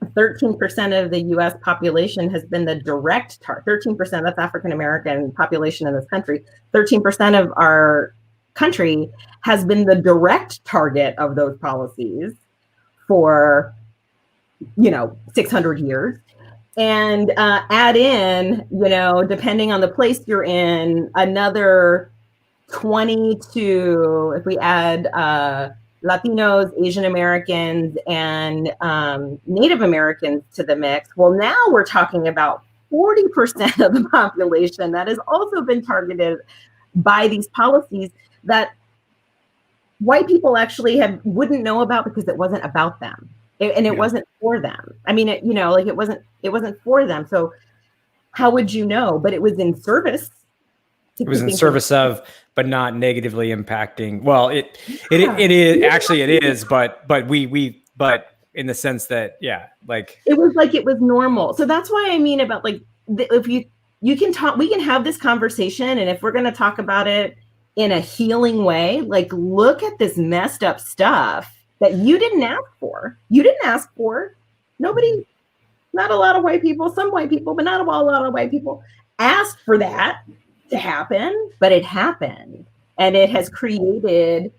C: 13% of the US population has been the direct target. 13%, that's African-American population in this country. 13% of our country has been the direct target of those policies for, 600 years. And add in, depending on the place you're in, another 20 to, if we add Latinos, Asian Americans, and Native Americans to the mix, well, now we're talking about 40% of the population that has also been targeted by these policies that white people actually wouldn't know about because it wasn't about them. It wasn't for them. I mean, it wasn't for them. So how would you know? But it was in service.
A: It was in service of, but not negatively impacting. Well, it is actually, it is, but in the sense that, like, it was like,
C: it was normal. So that's why I mean about, like, if you can talk, we can have this conversation. And if we're going to talk about it in a healing way, like, look at this messed up stuff that you didn't ask for. You didn't ask for. Nobody, not a lot of white people, some white people, but not a lot of white people asked for that to happen, but it happened. And it has created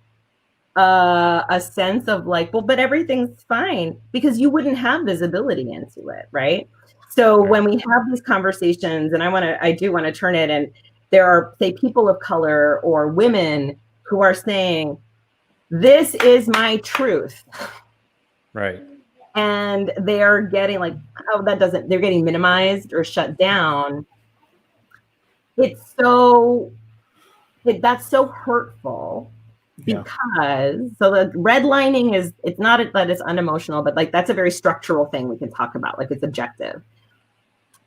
C: a sense of, like, well, but everything's fine, because you wouldn't have visibility into it, right? So when we have these conversations, and I do want to turn it, and there are, say, people of color or women who are saying, this is my truth.
A: Right.
C: And they're getting, like, oh, they're getting minimized or shut down. That's so hurtful, because so the redlining is, it's not that it's unemotional, but, like, that's a very structural thing we can talk about, like, it's objective.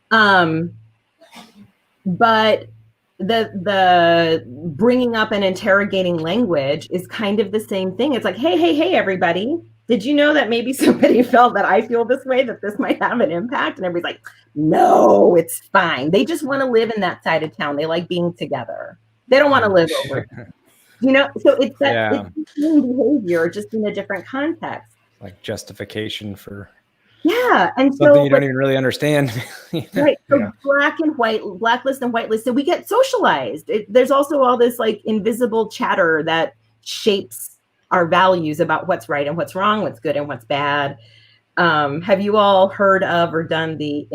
C: But the bringing up and interrogating language is kind of the same thing. It's like, hey, everybody, did you know that maybe somebody felt that I feel this way, that this might have an impact? And everybody's like, no, it's fine. They just want to live in that side of town. They like being together. They don't want to live over. So it's that it's the same behavior, just in a different context. Like
A: justification for
C: and
A: something you don't even really understand.
C: Right. So blacklist and whitelist. So we get socialized. There's also all this, like, invisible chatter that shapes our values about what's right and what's wrong, what's good and what's bad. Have you all heard of or done the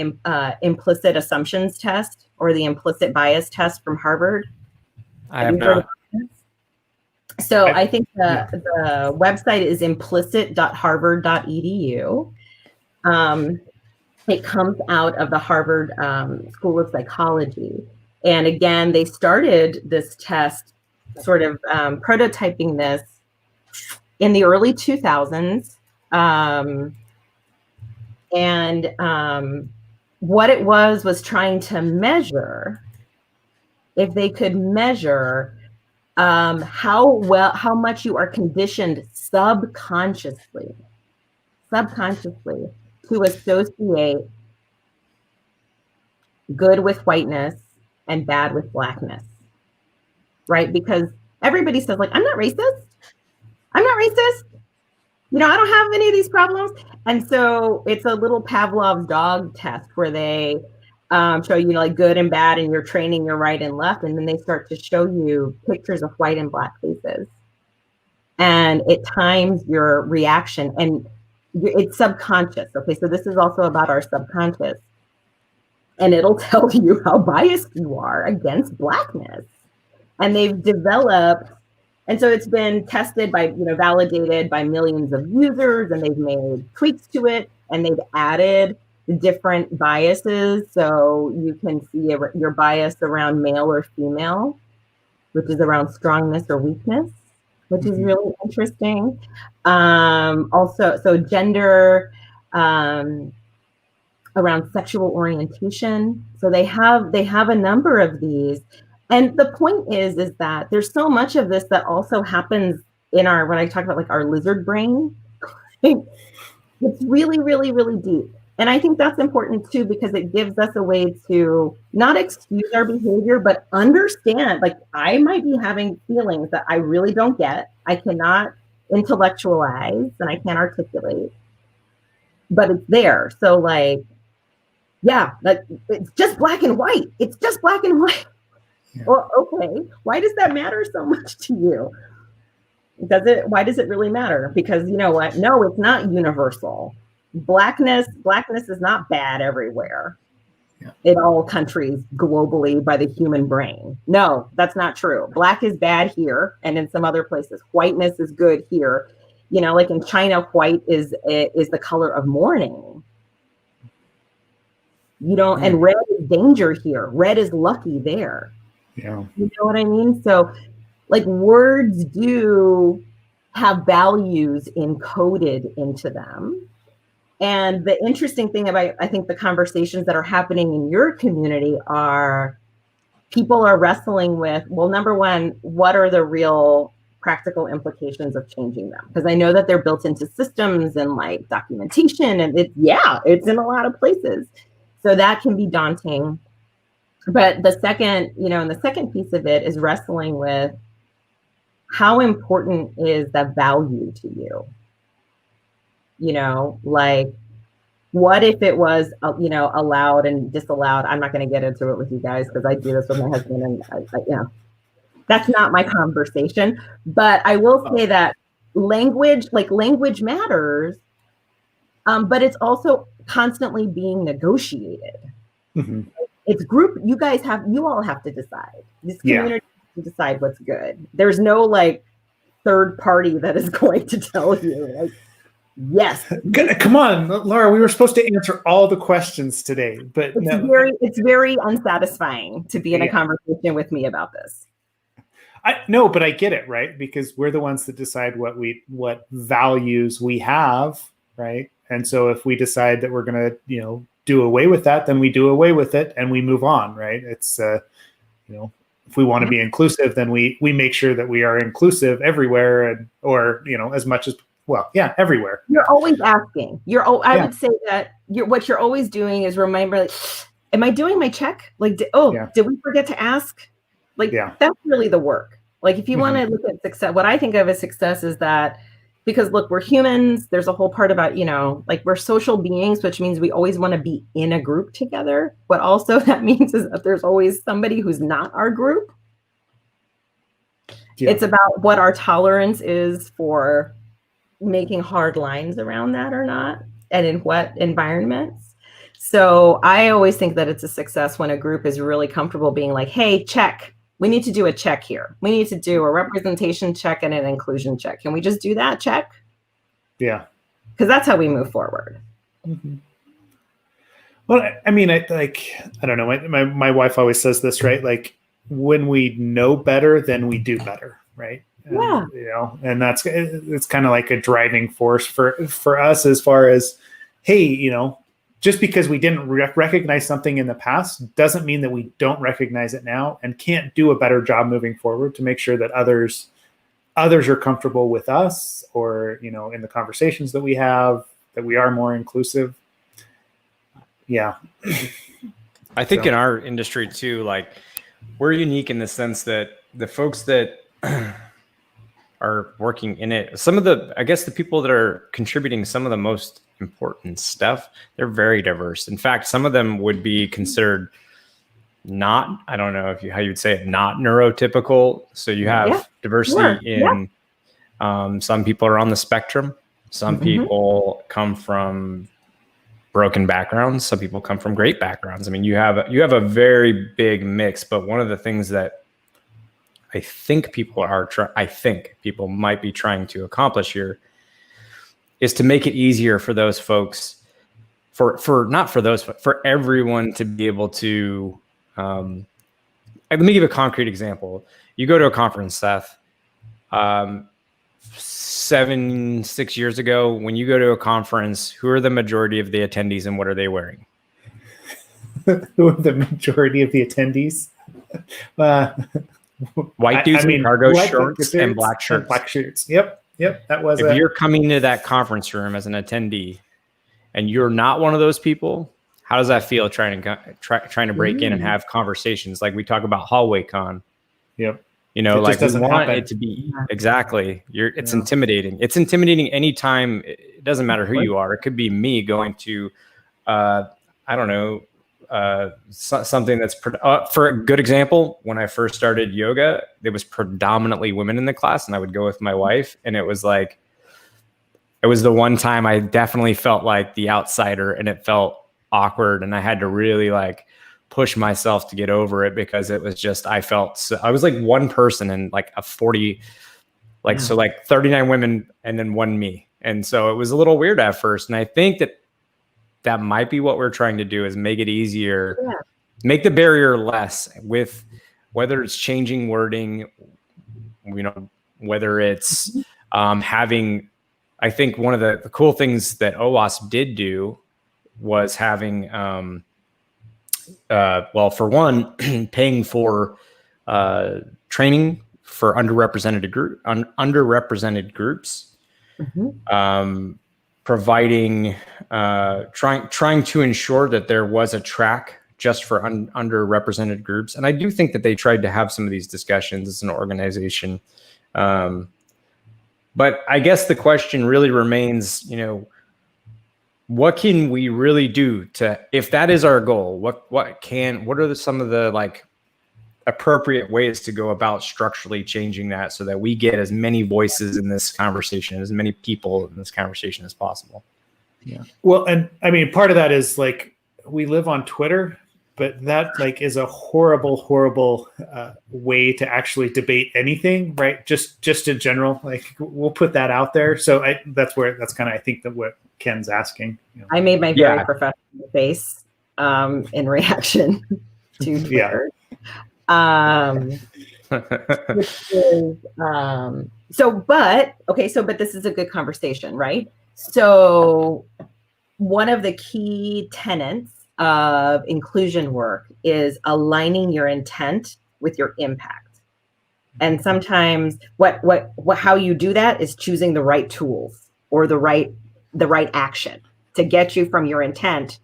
C: implicit assumptions test or the implicit bias test from Harvard?
A: I have not.
C: So I think the website is implicit.harvard.edu. It comes out of the Harvard School of Psychology. And again, they started this test, sort of prototyping this in the early 2000s. What it was trying to measure, if they could measure how much you are conditioned subconsciously to associate good with whiteness and bad with blackness, right? Because everybody says, like, I'm not racist. You know, I don't have any of these problems. And so it's a little Pavlov's dog test where they show you, like, good and bad, and you're training your right and left. And then they start to show you pictures of white and black faces. And it times your reaction, and it's subconscious. Okay, so this is also about our subconscious. And it'll tell you how biased you are against blackness. And they've developed, and so it's been tested by, validated by millions of users, and they've made tweaks to it, and they've added different biases. So you can see your bias around male or female, which is around strongness or weakness, which is really interesting. Also, so gender, around sexual orientation. So they have a number of these. And the point is that there's so much of this that also happens in when I talk about, like, our lizard brain. It's really, really, really deep. And I think that's important too, because it gives us a way to not excuse our behavior, but understand, like, I might be having feelings that I really don't get. I cannot intellectualize and I can't articulate, but it's there. So, like, yeah, like, it's just black and white. It's just black and white. Yeah. Well, okay. Why does that matter so much to you? Why does it really matter? Because, you know what? No, it's not universal. Blackness is not bad everywhere. Yeah. In all countries globally by the human brain. No, that's not true. Black is bad here and in some other places. Whiteness is good here. You know, like in China, white is the color of mourning. You know, and red is danger here. Red is lucky there.
B: Yeah.
C: You know what I mean? So, like, words do have values encoded into them. And the interesting thing about, I think, the conversations that are happening in your community are people are wrestling with, well, number one, what are the real practical implications of changing them? Because I know that they're built into systems and, like, documentation, and it's in a lot of places. So that can be daunting. But the second piece of it is wrestling with how important is that value to you? You know, like, what if it was, allowed and disallowed? I'm not going to get into it with you guys because I do this with my husband, and that's not my conversation. But I will say that language matters, but it's also constantly being negotiated. Mm-hmm. It's group. You all have to decide. This community has to decide what's good. There's no, like, third party that is going to tell you, like, yes.
B: Come on, Laura. We were supposed to answer all the questions today, but
C: it's very unsatisfying to be in a conversation with me about this.
B: But I get it, right? Because we're the ones that decide what values we have, right? And so if we decide that we're going to, do away with that, then we do away with it and we move on, right? It's, if we want to be inclusive, then we make sure that we are inclusive everywhere, or as much as, everywhere.
C: You're always asking. I would say that what you're always doing is remember, like, am I doing my check? Like, did we forget to ask? Like, that's really the work. Like, if you want to look at success, what I think of as success is that, because look, we're humans. There's a whole part about, like, we're social beings, which means we always want to be in a group together. What also that means is that there's always somebody who's not our group. Yeah. It's about what our tolerance is for making hard lines around that or not, and in what environments. So I always think that it's a success when a group is really comfortable being like, hey, check, we need to do a check here. We need to do a representation check and an inclusion check. Can we just do that check?
B: Yeah.
C: Because that's how we move forward.
B: Mm-hmm. Well, I mean, I don't know. My wife always says this, right? Like, when we know better, then we do better, right?
C: Yeah.
B: And, you know, and it's kind of like a driving force for us as far as, hey, you know, just because we didn't recognize something in the past doesn't mean that we don't recognize it now and can't do a better job moving forward to make sure that others are comfortable with us, or, you know, in the conversations that we have, that we are more inclusive. Yeah.
A: I think in our industry too, like, we're unique in the sense that the folks that are working in it, I guess the people that are contributing some of the most important stuff, they're very diverse. In fact, some of them would be considered not, I don't know how you'd say it, not neurotypical. So you have diversity in, some people are on the spectrum. Some people come from broken backgrounds. Some people come from great backgrounds. I mean, you have a very big mix, but one of the things that I think people might be trying to accomplish here is to make it easier for those folks, for everyone to be able to. Let me give a concrete example. You go to a conference, Seth. 6 years ago, when you go to a conference, who are the majority of the attendees and what are they wearing?
B: Who are the majority of the attendees?
A: White dudes in cargo shorts and black shirts.
B: Black shirts. Yep. That was.
A: If you're coming to that conference room as an attendee, and you're not one of those people, how does that feel? Trying to break in and have conversations like we talk about hallway con.
B: Yep.
A: You know, like we want it to be exactly. It's intimidating. It's intimidating anytime. It doesn't matter who you are. It could be me going to, I don't know. Something that's for a good example, when I first started yoga, there was predominantly women in the class, and I would go with my wife, and it was the one time I definitely felt like the outsider, and it felt awkward, and I had to really like push myself to get over it, because it was just, I was like one person in like a 40, so like 39 women and then one me. And so it was a little weird at first. And I think that might be what we're trying to do, is make it easier, make the barrier less, with whether it's changing wording, you know, whether it's having, I think one of the cool things that OWASP did do was having, well, for one, paying for training for underrepresented groups, providing, trying to ensure that there was a track just for underrepresented groups. And I do think that they tried to have some of these discussions as an organization. But I guess the question really remains, you know, what can we really do to, if that is our goal, what are some of the like appropriate ways to go about structurally changing that, so that we get as many voices in this conversation, as many people in this conversation as possible?
B: Yeah. Well, and I mean, part of that is like, we live on Twitter, but that like is a horrible way to actually debate anything, right? Just in general, like we'll put that out there. So that's kind of, I think that what Ken's asking. You know.
C: I made my very professional face in reaction to Twitter. But this is a good conversation, right? So one of the key tenets of inclusion work is aligning your intent with your impact. And sometimes how you do that is choosing the right tools or the right action to get you from your intent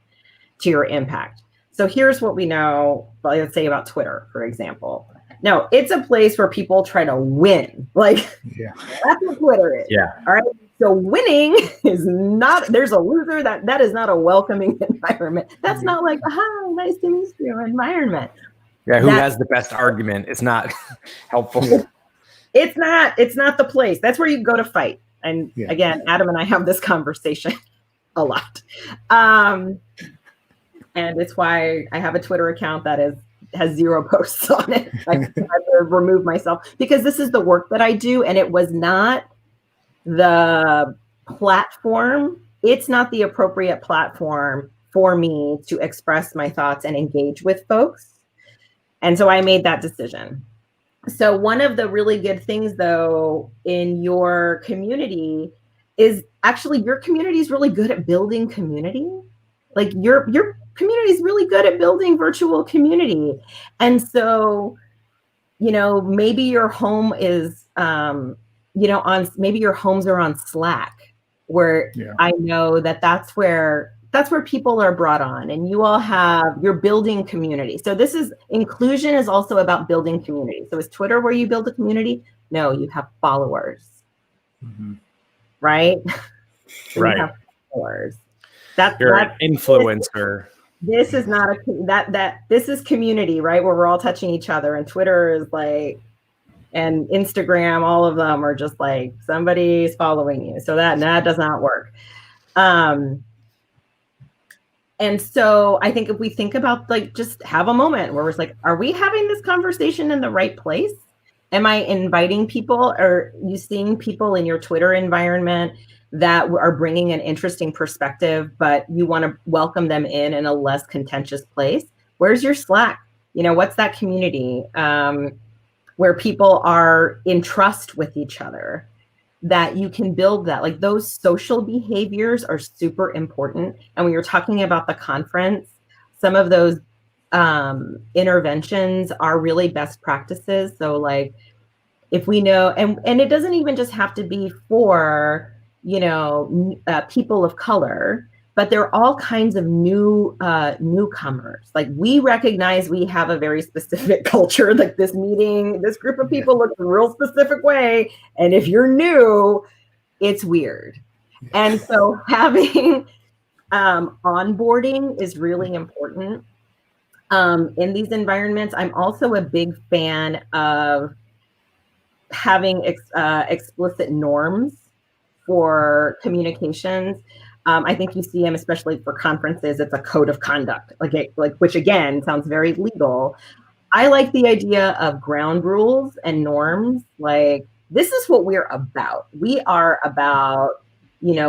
C: to your impact. So here's what we know, let's say about Twitter, for example. No, it's a place where people try to win. Like, that's what Twitter is. Yeah. All right. So winning is not, there's a loser, that is not a welcoming environment. That's not like, nice to meet you environment.
A: Yeah, who has the best argument? It's not helpful.
C: It's not the place. That's where you go to fight. And again, Adam and I have this conversation a lot. And it's why I have a Twitter account that has 0 posts on it. I had to remove myself because this is the work that I do, and it was not the platform. It's not the appropriate platform for me to express my thoughts and engage with folks. And so I made that decision. So one of the really good things, though, in your community is actually your community is really good at building community. Like your community is really good at building virtual community. And so, maybe your home is, maybe your homes are on Slack, where I know that's where people are brought on, and you're building community. So inclusion is also about building community. So is Twitter where you build a community? No, you have followers, right?
A: Right.
C: You have followers.
A: You're an influencer.
C: This is not this is community, right? Where we're all touching each other, and Twitter is like, and Instagram, all of them are just like somebody's following you. So that does not work. And so I think if we think about just have a moment where it's like, are we having this conversation in the right place? Am I inviting people? Are you seeing people in your Twitter environment that are bringing an interesting perspective, but you want to welcome them in a less contentious place? Where's your Slack? What's that community where people are in trust with each other, that you can build that? Like those social behaviors are super important. And when you're talking about the conference, some of those interventions are really best practices. So like if we know, and it doesn't even just have to be for, people of color, but there are all kinds of newcomers. Like we recognize we have a very specific culture, like this group of people look a real specific way. And if you're new, it's weird. And so having onboarding is really important in these environments. I'm also a big fan of having explicit norms for communications. I think you see them, especially for conferences, it's a code of conduct, which again sounds very legal. I like the idea of ground rules and norms. Like this is what we're about. We are about,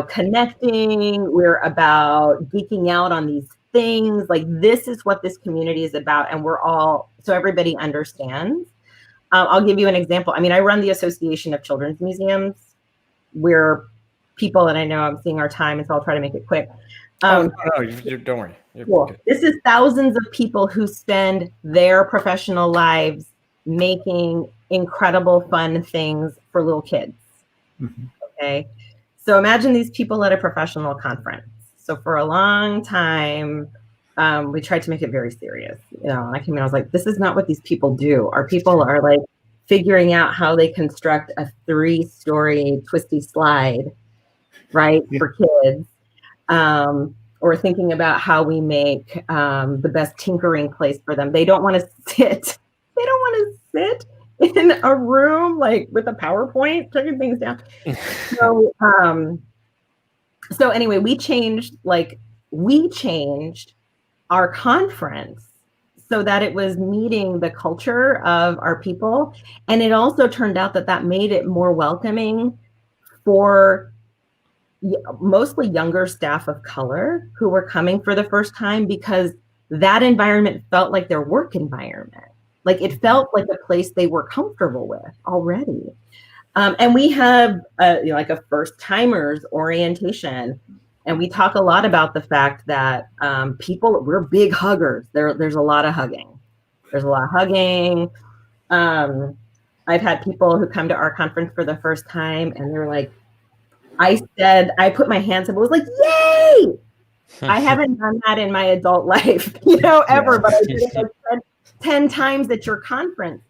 C: connecting. We're about geeking out on these things. Like this is what this community is about, and so everybody understands. I'll give you an example. I mean, I run the Association of Children's Museums. We're people, and I know I'm seeing our time, and so I'll try to make it quick.
A: No, don't worry.
C: Cool. This is thousands of people who spend their professional lives making incredible, fun things for little kids. Okay. So imagine these people at a professional conference. So for a long time, we tried to make it very serious. I came in, I was like, this is not what these people do. Our people are like figuring out how they construct a 3-story twisty slide, right, for kids. Or thinking about how we make the best tinkering place for them. They don't want to sit. They don't want to sit in a room like with a PowerPoint, taking things down. So anyway, we changed our conference so that it was meeting the culture of our people. And it also turned out that made it more welcoming for mostly younger staff of color who were coming for the first time, because that environment felt like their work environment. Like it felt like a place they were comfortable with already. And we have like a first timers orientation. And we talk a lot about the fact that we're big huggers. There's a lot of hugging. I've had people who come to our conference for the first time and they're like, I put my hands up, it was like, yay! I haven't done that in my adult life, ever, but I did it like 10 times at your conference,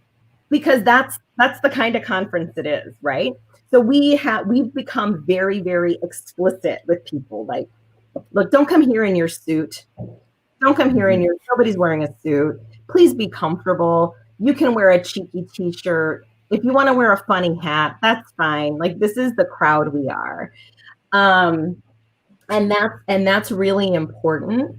C: because that's the kind of conference it is, right? So we've become very, very explicit with people. Like, look, don't come here in your suit. Don't come here nobody's wearing a suit. Please be comfortable. You can wear a cheeky t-shirt. If you want to wear a funny hat, that's fine. Like, this is the crowd we are. And that's really important.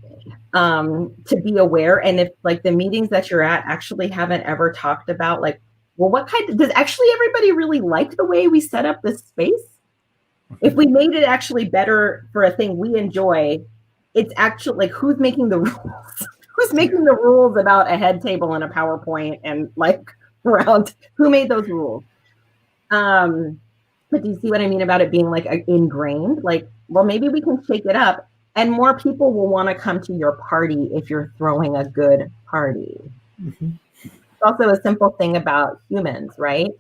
C: to be aware. And if like the meetings that you're at actually haven't ever talked about like, well, what kind of, does actually everybody really like the way we set up this space? If we made it actually better for a thing we enjoy, it's actually like, who's making the rules? Who's making the rules about a head table and a PowerPoint and like around, who made those rules? But do you see what I mean about it being like ingrained? Like, well, maybe we can shake it up and more people will want to come to your party if you're throwing a good party. Mm-hmm. It's also a simple thing about humans, right?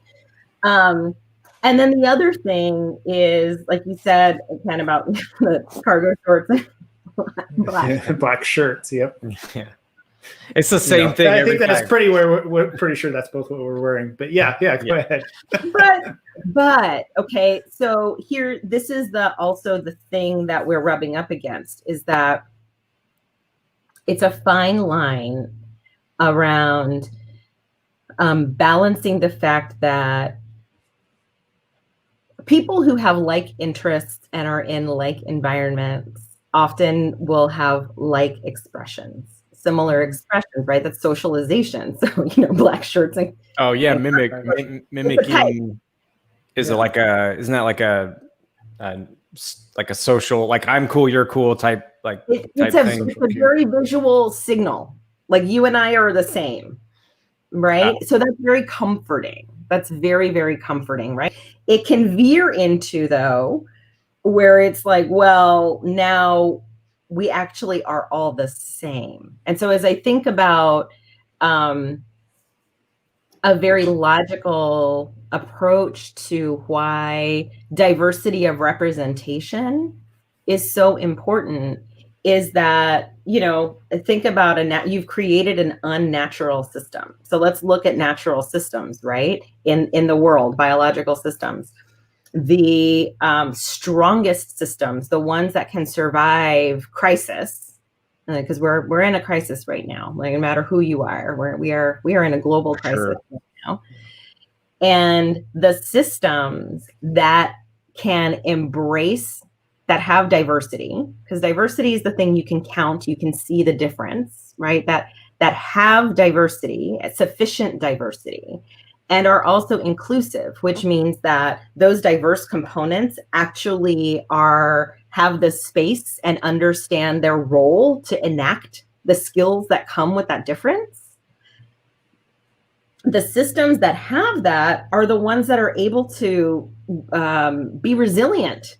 C: And then the other thing is, like you said, again, about the cargo shorts and
B: black shirts. Yep.
A: Yeah. It's the same thing.
B: I think that's pretty we're pretty sure that's both what we're wearing. But yeah, go ahead.
C: but okay, so here, this is also the thing that we're rubbing up against is that it's a fine line around balancing the fact that people who have like interests and are in like environments often will have like expressions. Similar expressions, right? That's socialization. So, black shirts and
A: mimicking is it like isn't that like a social, like I'm cool, you're cool type, like
C: it's a very visual signal. Like you and I are the same, right? So that's very comforting. That's very, very comforting, right? It can veer into though, where it's like, well, now we actually are all the same. And so as I think about a very logical approach to why diversity of representation is so important is that, think about you've created an unnatural system. So let's look at natural systems, right? In the world, biological systems. The strongest systems, the ones that can survive crisis, because we're in a crisis right now. Like no matter who you are, we are in a global crisis right now. And the systems that can embrace, that have diversity, because diversity is the thing you can count, you can see the difference, right? That have diversity, sufficient diversity, and are also inclusive, which means that those diverse components actually have the space and understand their role to enact the skills that come with that difference. The systems that have that are the ones that are able to be resilient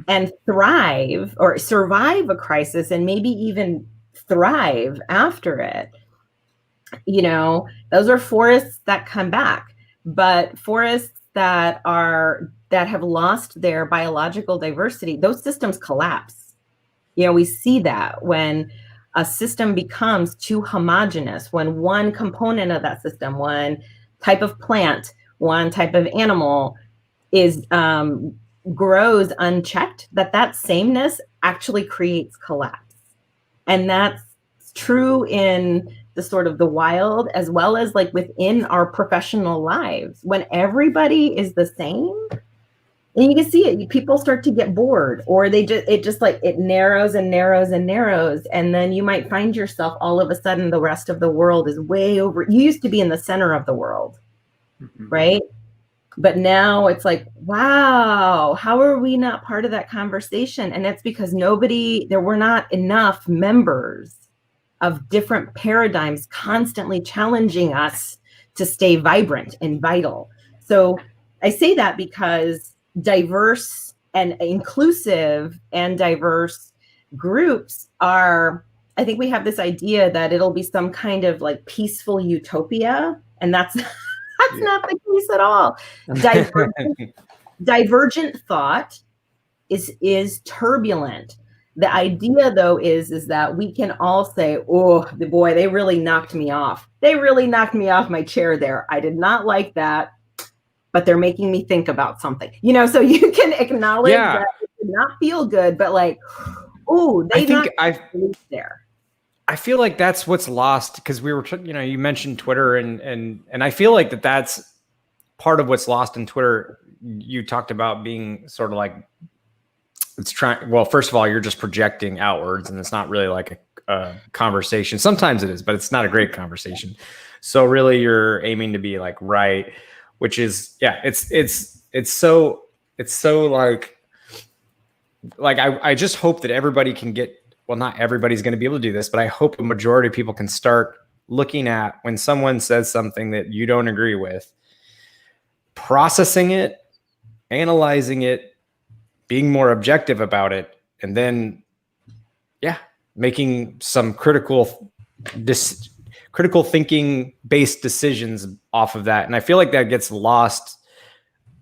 C: and thrive or survive a crisis and maybe even thrive after it. Those are forests that come back, but forests that have lost their biological diversity, those systems collapse. We see that when a system becomes too homogeneous, when one component of that system, one type of plant, one type of animal grows unchecked, that sameness actually creates collapse. And that's true in the sort of the wild, as well as like within our professional lives. When everybody is the same, and you can see it, people start to get bored, or it narrows and narrows and narrows. And then you might find yourself all of a sudden, the rest of the world is way over. You used to be in the center of the world, right? But now it's like, wow, how are we not part of that conversation? And it's because there were not enough members of different paradigms constantly challenging us to stay vibrant and vital. So I say that because diverse and inclusive and diverse groups I think we have this idea that it'll be some kind of like peaceful utopia, and that's not the case at all. Divergent thought is turbulent. The idea, though, is that we can all say, oh, boy, they really knocked me off. They really knocked me off my chair there. I did not like that, but they're making me think about something. So you can acknowledge that it did not feel good, but like, oh, they knocked me there.
A: I feel like that's what's lost, because we were, you mentioned Twitter, and I feel like that's part of what's lost in Twitter. You talked about being sort of like, well, first of all, you're just projecting outwards, and it's not really like conversation. Sometimes it is, but it's not a great conversation. So really you're aiming to be like right, which is, yeah, it's so like I just hope that everybody can get, well, not everybody's going to be able to do this, but I hope a majority of people can start looking at when someone says something that you don't agree with, processing it, analyzing it, being more objective about it, and then, yeah, making some critical thinking based decisions off of that. And I feel like that gets lost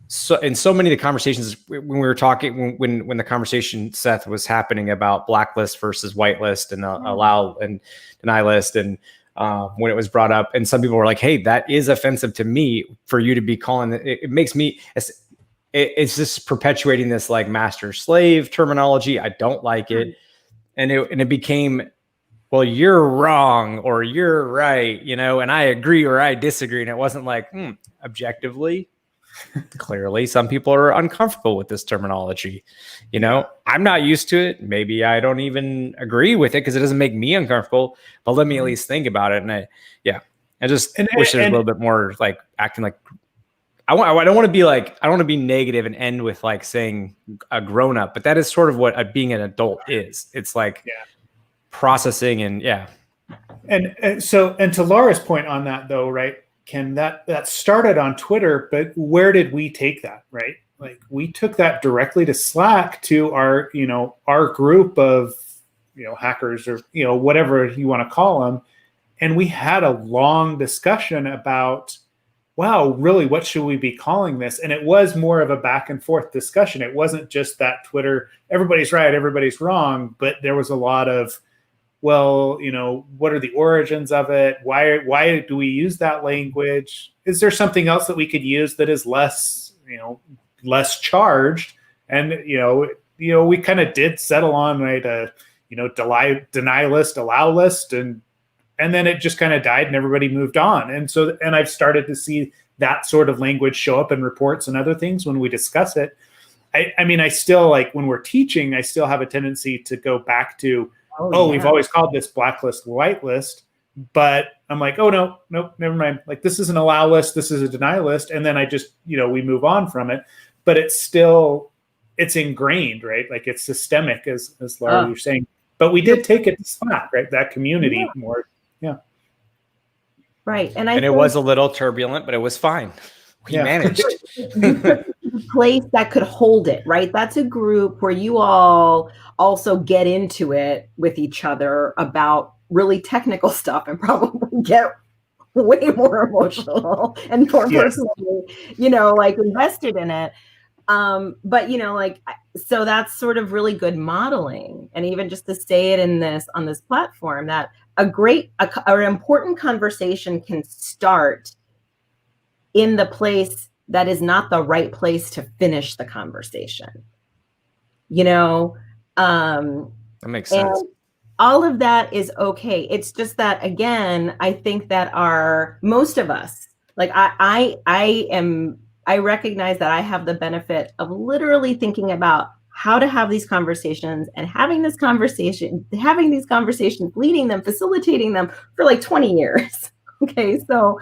A: so in so many of the conversations when we were talking, when the conversation, Seth, was happening about blacklist versus whitelist and allow and deny list, and when it was brought up, and some people were like, hey, that is offensive to me for you to be calling it. It makes me, it's just perpetuating this like master slave terminology. I don't like it. And it became, well, you're wrong or you're right, you know, and I agree or I disagree. And it wasn't like, objectively, clearly some people are uncomfortable with this terminology. You know, I'm not used to it. Maybe I don't even agree with it because it doesn't make me uncomfortable, but let me at least think about it. And I just wish there's a little bit more like acting like, I don't want to be negative and end with like saying a grown up, but that is sort of what being an adult is. It's like processing and
B: And to Laura's point on that though, right? Ken, that started on Twitter, but where did we take that, right? Like we took that directly to Slack to our group of, hackers or, whatever you want to call them. And we had a long discussion about, wow, really, what should we be calling this? And it was more of a back and forth discussion. It wasn't just that Twitter, everybody's right, everybody's wrong, but there was a lot of, well, what are the origins of it? Why do we use that language? Is there something else that we could use that is less charged? And, we kind of did settle on, right, a, deny list, allow list, and then it just kind of died and everybody moved on. And I've started to see that sort of language show up in reports and other things when we discuss it. I mean, I still, like, when we're teaching, I still have a tendency to go back to, we've always called this blacklist, whitelist, but I'm like, nope, never mind. Like, this is an allow list, this is a deny list. And then I just, we move on from it, but it's ingrained, right? Like it's systemic as Laura, you're saying, but we did take it to Slack, right? That community more. Yeah.
C: Right. And
A: it was a little turbulent, but it was fine. We managed.
C: Place that could hold it, right? That's a group where you all also get into it with each other about really technical stuff and probably get way more emotional and more personally, like invested in it. But so that's sort of really good modeling. And even just to say it on this platform, that an important conversation can start in the place that is not the right place to finish the conversation.
A: That makes sense.
C: All of that is okay. It's just that, again, I think that most of us, like I recognize that I have the benefit of literally thinking about how to have these conversations and having these conversations, leading them, facilitating them for like 20 years. Okay. So,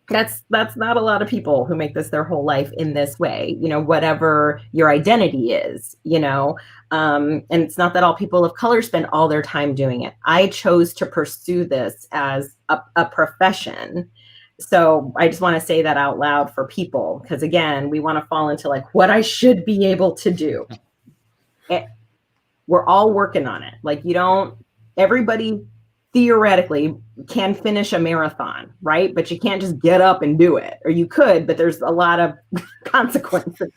C: that's not a lot of people who make this their whole life in this way, whatever your identity is, and it's not that all people of color spend all their time doing it. I chose to pursue this as a profession. So I just want to say that out loud for people, because again, we want to fall into like what I should be able to do. We're all working on it. Like everybody theoretically can finish a marathon, right? But you can't just get up and do it. Or you could, but there's a lot of consequences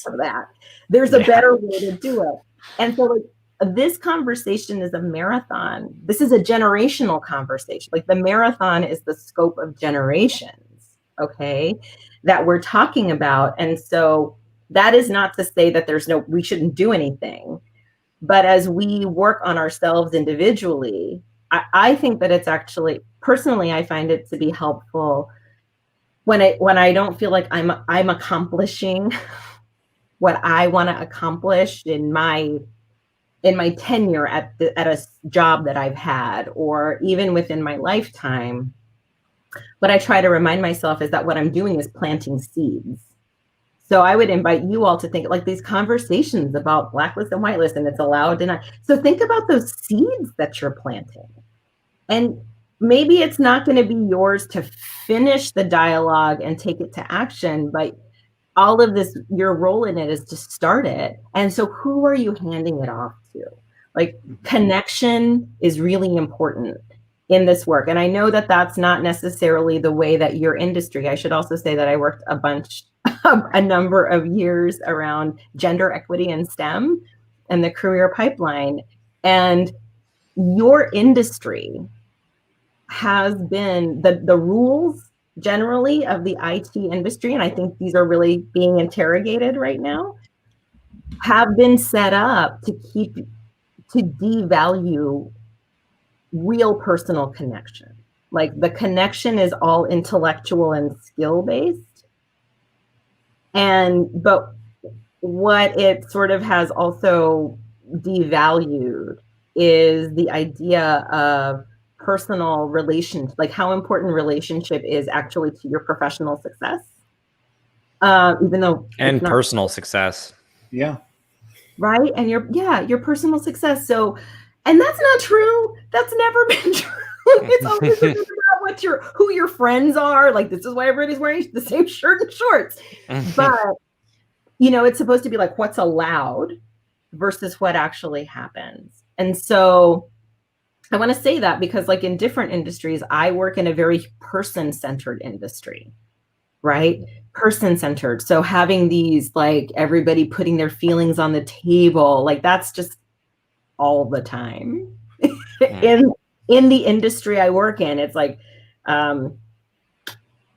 C: for that. There's a better way to do it. And so this conversation is a marathon. This is a generational conversation. Like the marathon is the scope of generations, okay, that we're talking about. And so that is not to say that we shouldn't do anything. But as we work on ourselves individually, I think that it's actually, personally, I find it to be helpful when I don't feel like I'm accomplishing what I want to accomplish in my in my tenure at a job that I've had, or even within my lifetime, what I try to remind myself is that what I'm doing is planting seeds. So I would invite you all to think like these conversations about blacklist and whitelist, and it's allowed and not. So think about those seeds that you're planting. And maybe it's not going to be yours to finish the dialogue and take it to action, but all of this, your role in it is to start it. And so who are you handing it off to? Like, connection is really important in this work. And I know that that's not necessarily the way that your industry. I should also say that I worked a number of years around gender equity in STEM and the career pipeline. And your industry has been the rules generally of the IT industry, and I think these are really being interrogated right now, have been set up to devalue real personal connection. Like, the connection is all intellectual and skill based. But what it sort of has also devalued is the idea of personal relations, like how important relationship is actually to your professional success. Even though
A: and personal success.
B: Yeah.
C: Right. And your personal success. So, and that's not true. That's never been true. It's always about who your friends are. Like, this is why everybody's wearing the same shirt and shorts. But, it's supposed to be like what's allowed versus what actually happens. And so I want to say that because, like, in different industries, I work in a very person-centered industry, right? Person-centered. So having these, like, everybody putting their feelings on the table, like, that's just all the time. in the industry I work in, it's like,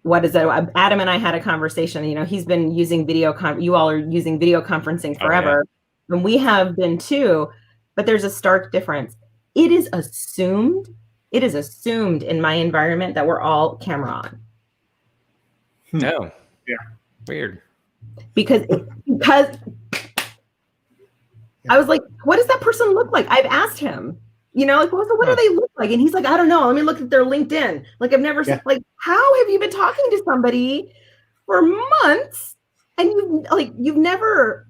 C: what is that? Adam and I had a conversation. He's been using you all are using video conferencing forever, and we have been too. But there's a stark difference. It is assumed in my environment that we're all camera on.
A: No.
B: Yeah.
A: Weird.
C: Because I was like, what does that person look like? I've asked him, like, well, so what do they look like? And he's like, I don't know. Let me look at their LinkedIn. Like, I've never seen, like, how have you been talking to somebody for months and you've never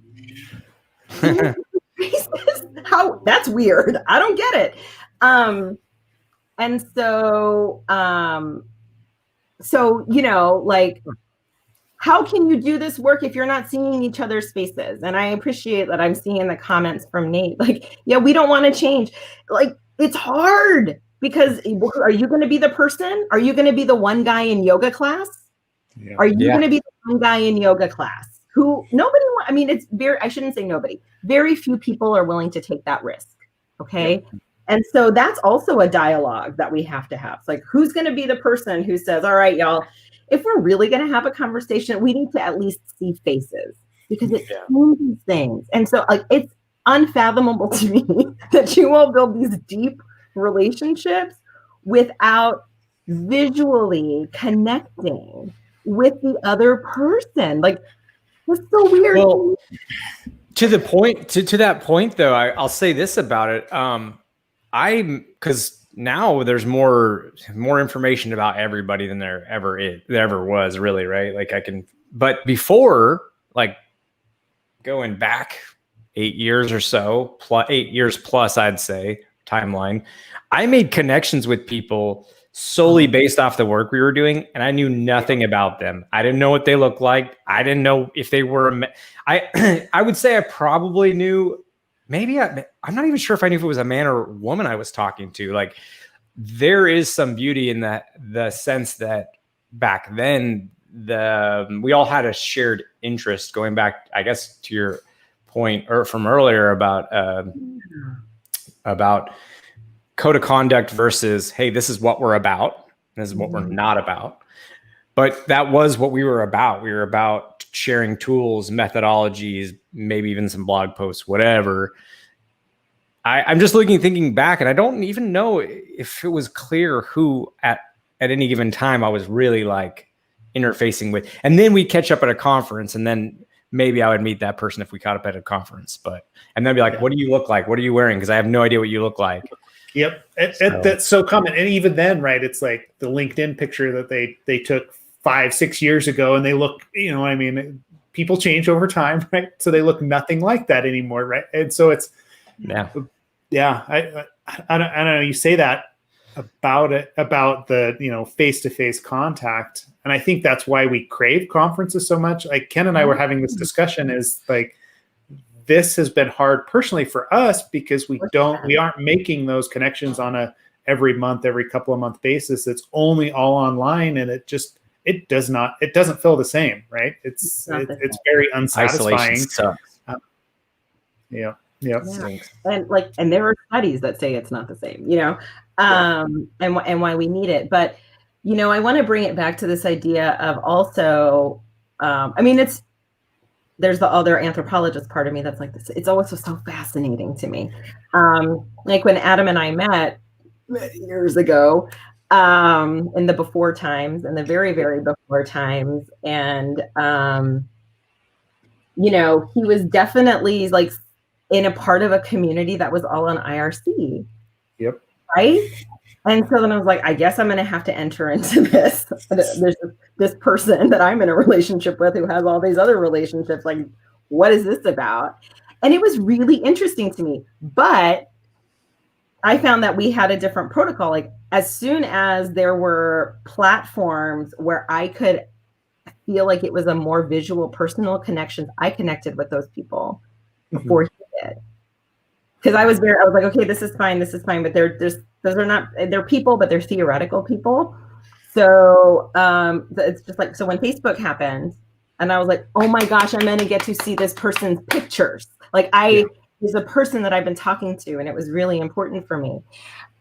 C: how that's weird. I don't get it. And so like, how can you do this work if you're not seeing each other's faces? And I appreciate that I'm seeing the comments from Nate. Like, yeah, we don't want to change. Like, it's hard because are you going to be the person? Are you going to be the one guy in yoga class? Yeah. Are you going to be the one guy in yoga class who it's I shouldn't say nobody. Very few people are willing to take that risk. Okay. Yeah. And so that's also a dialogue that we have to have. It's like, who's going to be the person who says, all right, y'all, if we're really going to have a conversation, we need to at least see faces because it changes things. And so, like, it's unfathomable to me that you all build these deep relationships without visually connecting with the other person. Like, that's so weird.
A: Well, to that point, though, I'll say this about it. Because now there's more information about everybody than there ever was, really, right? Like, but before, like, going back 8 years or so, 8 years plus, I'd say, timeline, I made connections with people solely based off the work we were doing, and I knew nothing about them. I didn't know what they looked like. I didn't know if they were I would say I probably knew. Maybe I'm not even sure if I knew if it was a man or woman I was talking to. Like, there is some beauty in that, the sense that back then we all had a shared interest, going back, I guess, to your point or from earlier about code of conduct versus, hey, this is what we're about. This is what we're not about. But that was what we were about. We were about sharing tools, methodologies, maybe even some blog posts, whatever. I'm just thinking back, and I don't even know if it was clear who at any given time I was really, like, interfacing with. And then we catch up at a conference, and then maybe I would meet that person if we caught up at a conference. And then be like, what do you look like? What are you wearing? Because I have no idea what you look like.
B: Yep. That's so common. And even then, right, it's like the LinkedIn picture that they took 5-6 years ago, and they look, people change over time, right? So they look nothing like that anymore, right? And so it's, I don't know. You say that about the face-to-face contact, and I think that's why we crave conferences so much. Like Ken and I were having this discussion, is like, this has been hard personally for us because we aren't making those connections on a every month, every couple of month basis. It's only all online, and it doesn't feel the same, right? It's very unsatisfying. Yeah.
C: And there are studies that say it's not the same, and why we need it. But, I want to bring it back to this idea of also, there's the other anthropologist part of me that's like this. It's always so fascinating to me. Like when Adam and I met years ago, in the before times, in the very, very before times. And, he was definitely like in a part of a community that was all on IRC.
B: Yep.
C: Right. And so then I was like, I guess I'm going to have to enter into this. There's this person that I'm in a relationship with who has all these other relationships. Like, what is this about? And it was really interesting to me. But I found that we had a different protocol. Like, as soon as there were platforms where I could feel like it was a more visual, personal connection, I connected with those people before he did. Because I was like, okay, this is fine, but they're people, but they're theoretical people. So it's just like, so when Facebook happened, and I was like, oh my gosh, I'm going to get to see this person's pictures. Like there's a person that I've been talking to, and it was really important for me.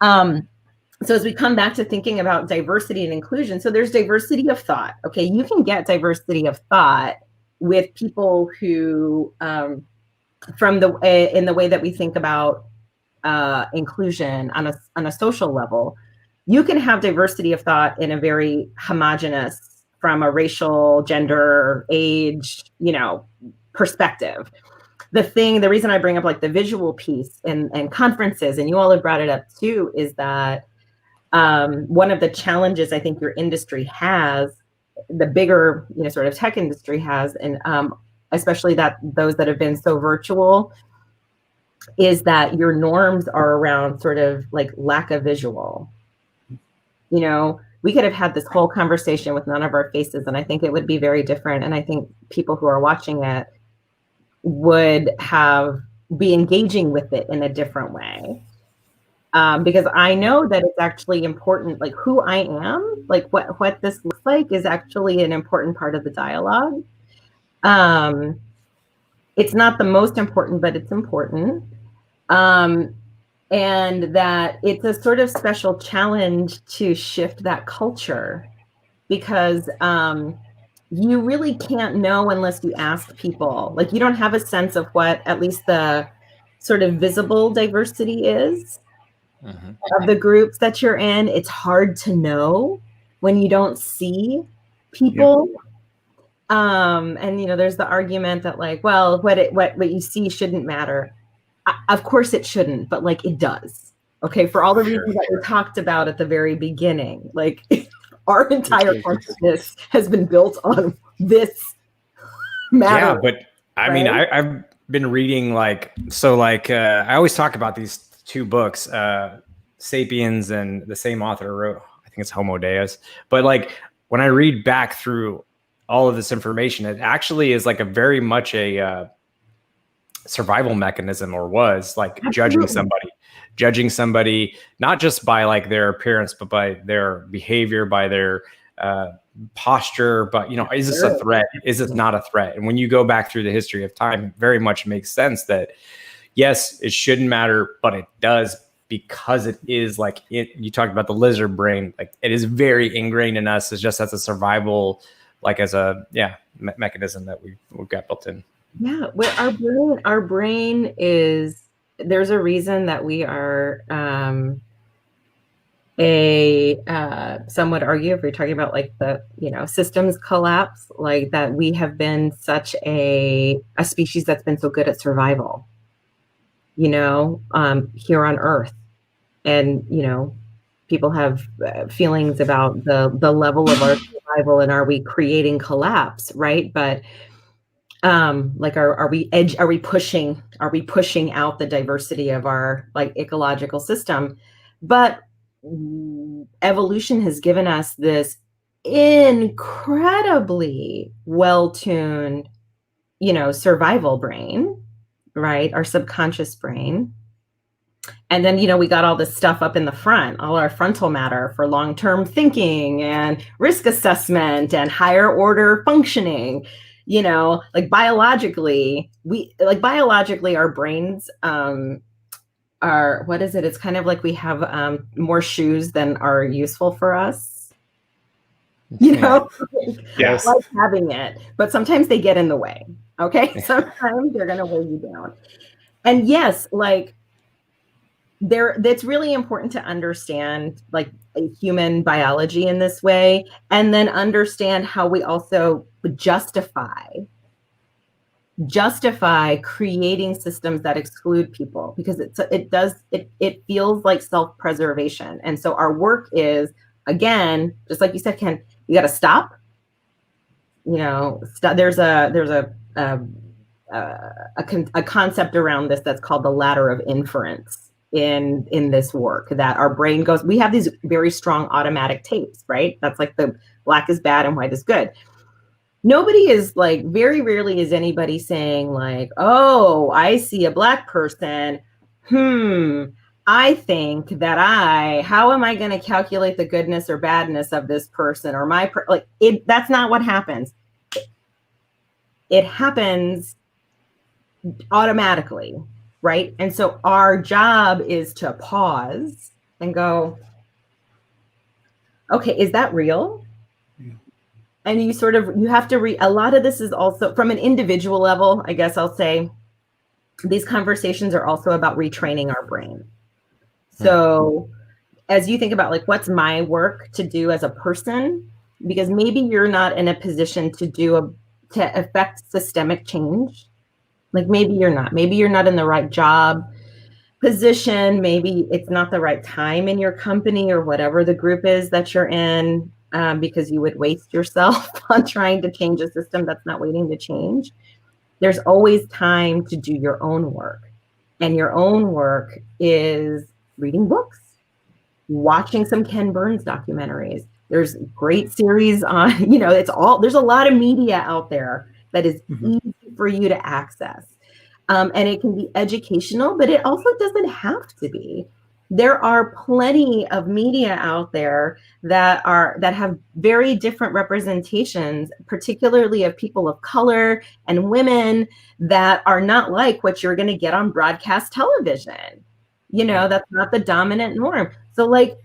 C: So as we come back to thinking about diversity and inclusion, so there's diversity of thought. Okay, you can get diversity of thought with people who, in the way that we think about inclusion on a social level, you can have diversity of thought in a very homogenous, from a racial, gender, age, perspective. The reason I bring up like the visual piece and conferences, and you all have brought it up too, is that one of the challenges I think your industry has, the bigger, sort of tech industry has, and especially those that have been so virtual, is that your norms are around sort of like lack of visual. We could have had this whole conversation with none of our faces, and I think it would be very different. And I think people who are watching it would be engaging with it in a different way. Because I know that it's actually important, like who I am, like what this looks like is actually an important part of the dialogue. It's not the most important, but it's important. And that it's a sort of special challenge to shift that culture, because you really can't know unless you ask people. Like, you don't have a sense of what at least the sort of visible diversity is of the groups that you're in. It's hard to know when you don't see people. And there's the argument that like, well, what you see shouldn't matter. Of course it shouldn't, but like it does. Okay, for all the reasons that we talked about at the very beginning, like our entire consciousness has been built on this matter.
A: Yeah, but I mean, I've been reading I always talk about these two books, Sapiens, and the same author wrote, I think it's Homo Deus. But like when I read back through all of this information, it actually is like a very much a survival mechanism, or was like judging somebody, not just by like their appearance, but by their behavior, by their posture. But, is this a threat? Is this not a threat? And when you go back through the history of time, it very much makes sense that yes, it shouldn't matter, but it does, because it is like you talked about the lizard brain, like it is very ingrained in us. It's just as a survival, like as a mechanism that we've got built in.
C: Yeah, our brain is, there's a reason that we are some would argue, if we're talking about like the, systems collapse, like that we have been such a species that's been so good at survival, here on Earth. And, people have feelings about the level of our survival, and are we creating collapse, right? But like, are we pushing out the diversity of our like ecological system? But evolution has given us this incredibly well-tuned, survival brain, right? Our subconscious brain. And then, we got all this stuff up in the front, all our frontal matter for long-term thinking and risk assessment and higher order functioning. Like biologically, our brains are, what is it? It's kind of like we have more shoes than are useful for us.
A: Yes.
C: Like having it, but sometimes they get in the way. Okay. Sometimes they're going to weigh you down. And yes, like, that's really important to understand like human biology in this way, and then understand how we also justify creating systems that exclude people, because it feels like self-preservation. And so our work is, again, just like you said, Ken, you got to stop. There's a concept around this that's called the ladder of inference in this work, that our brain goes, we have these very strong automatic tapes, right? That's like the black is bad and white is good. Nobody is like, very rarely is anybody saying like, oh, I see a black person. I think that how am I going to calculate the goodness or badness of this person, or that's not what happens. It happens automatically. Right. And so our job is to pause and go, okay, is that real? And you have to a lot of this is also from an individual level. I guess I'll say these conversations are also about retraining our brain. So as you think about like, what's my work to do as a person, because maybe you're not in a position to affect systemic change. Like maybe you're not in the right job position. Maybe it's not the right time in your company or whatever the group is that you're in, because you would waste yourself on trying to change a system that's not waiting to change. There's always time to do your own work. And your own work is reading books, watching some Ken Burns documentaries. There's great series on, there's a lot of media out there that is easy for you to access. And it can be educational, but it also doesn't have to be. There are plenty of media out there that have very different representations, particularly of people of color and women, that are not like what you're going to get on broadcast television. That's not the dominant norm. So like,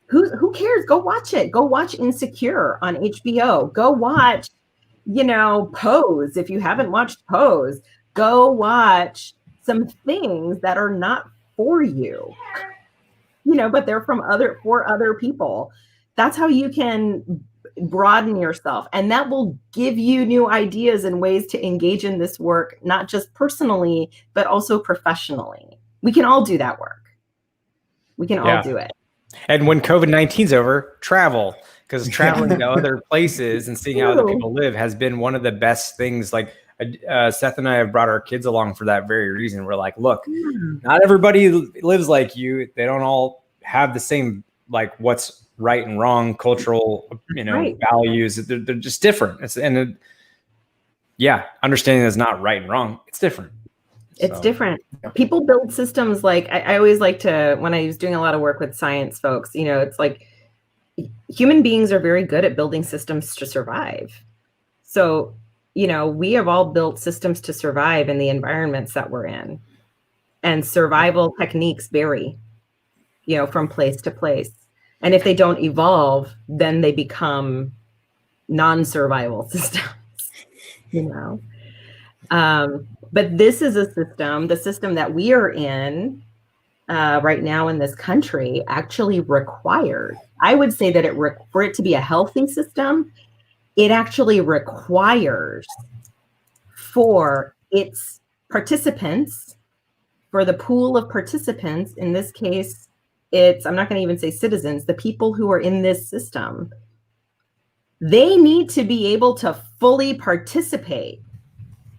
C: who cares? Go watch it. Go watch Insecure on HBO. Go watch, Pose. If you haven't watched Pose, go watch some things that are not for you, but they're for other people. That's how you can broaden yourself. And that will give you new ideas and ways to engage in this work, not just personally, but also professionally. We can all do that work. We can all do it.
A: And when COVID-19 is over, travel, because traveling to other places and seeing how other people live has been one of the best things. Like Seth and I have brought our kids along for that very reason. We're like, look, not everybody lives like you. They don't all have the same, like what's right and wrong, cultural, values. They're just different. Understanding that's not right and wrong. It's different.
C: It's different. People build systems like, I always like to, when I was doing a lot of work with science folks, it's like human beings are very good at building systems to survive. So, we have all built systems to survive in the environments that we're in. And survival techniques vary, from place to place. And if they don't evolve, then they become non-survival systems, But this is a system, the system that we are in, right now in this country actually requires, I would say that for it to be a healthy system, it actually requires for its participants, for the pool of participants, in this case, I'm not going to even say citizens, the people who are in this system, they need to be able to fully participate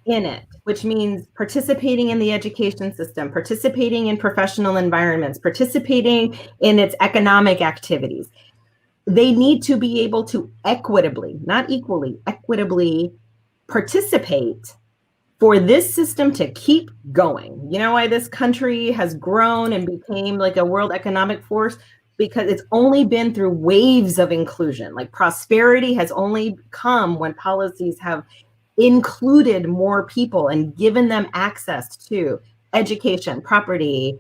C: in it, which means participating in the education system, participating in professional environments, participating in its economic activities. They need to be able to equitably, not equally, equitably participate for this system to keep going. You know why this country has grown and became like a world economic force? Because it's only been through waves of inclusion. Like prosperity has only come when policies have included more people and given them access to education, property,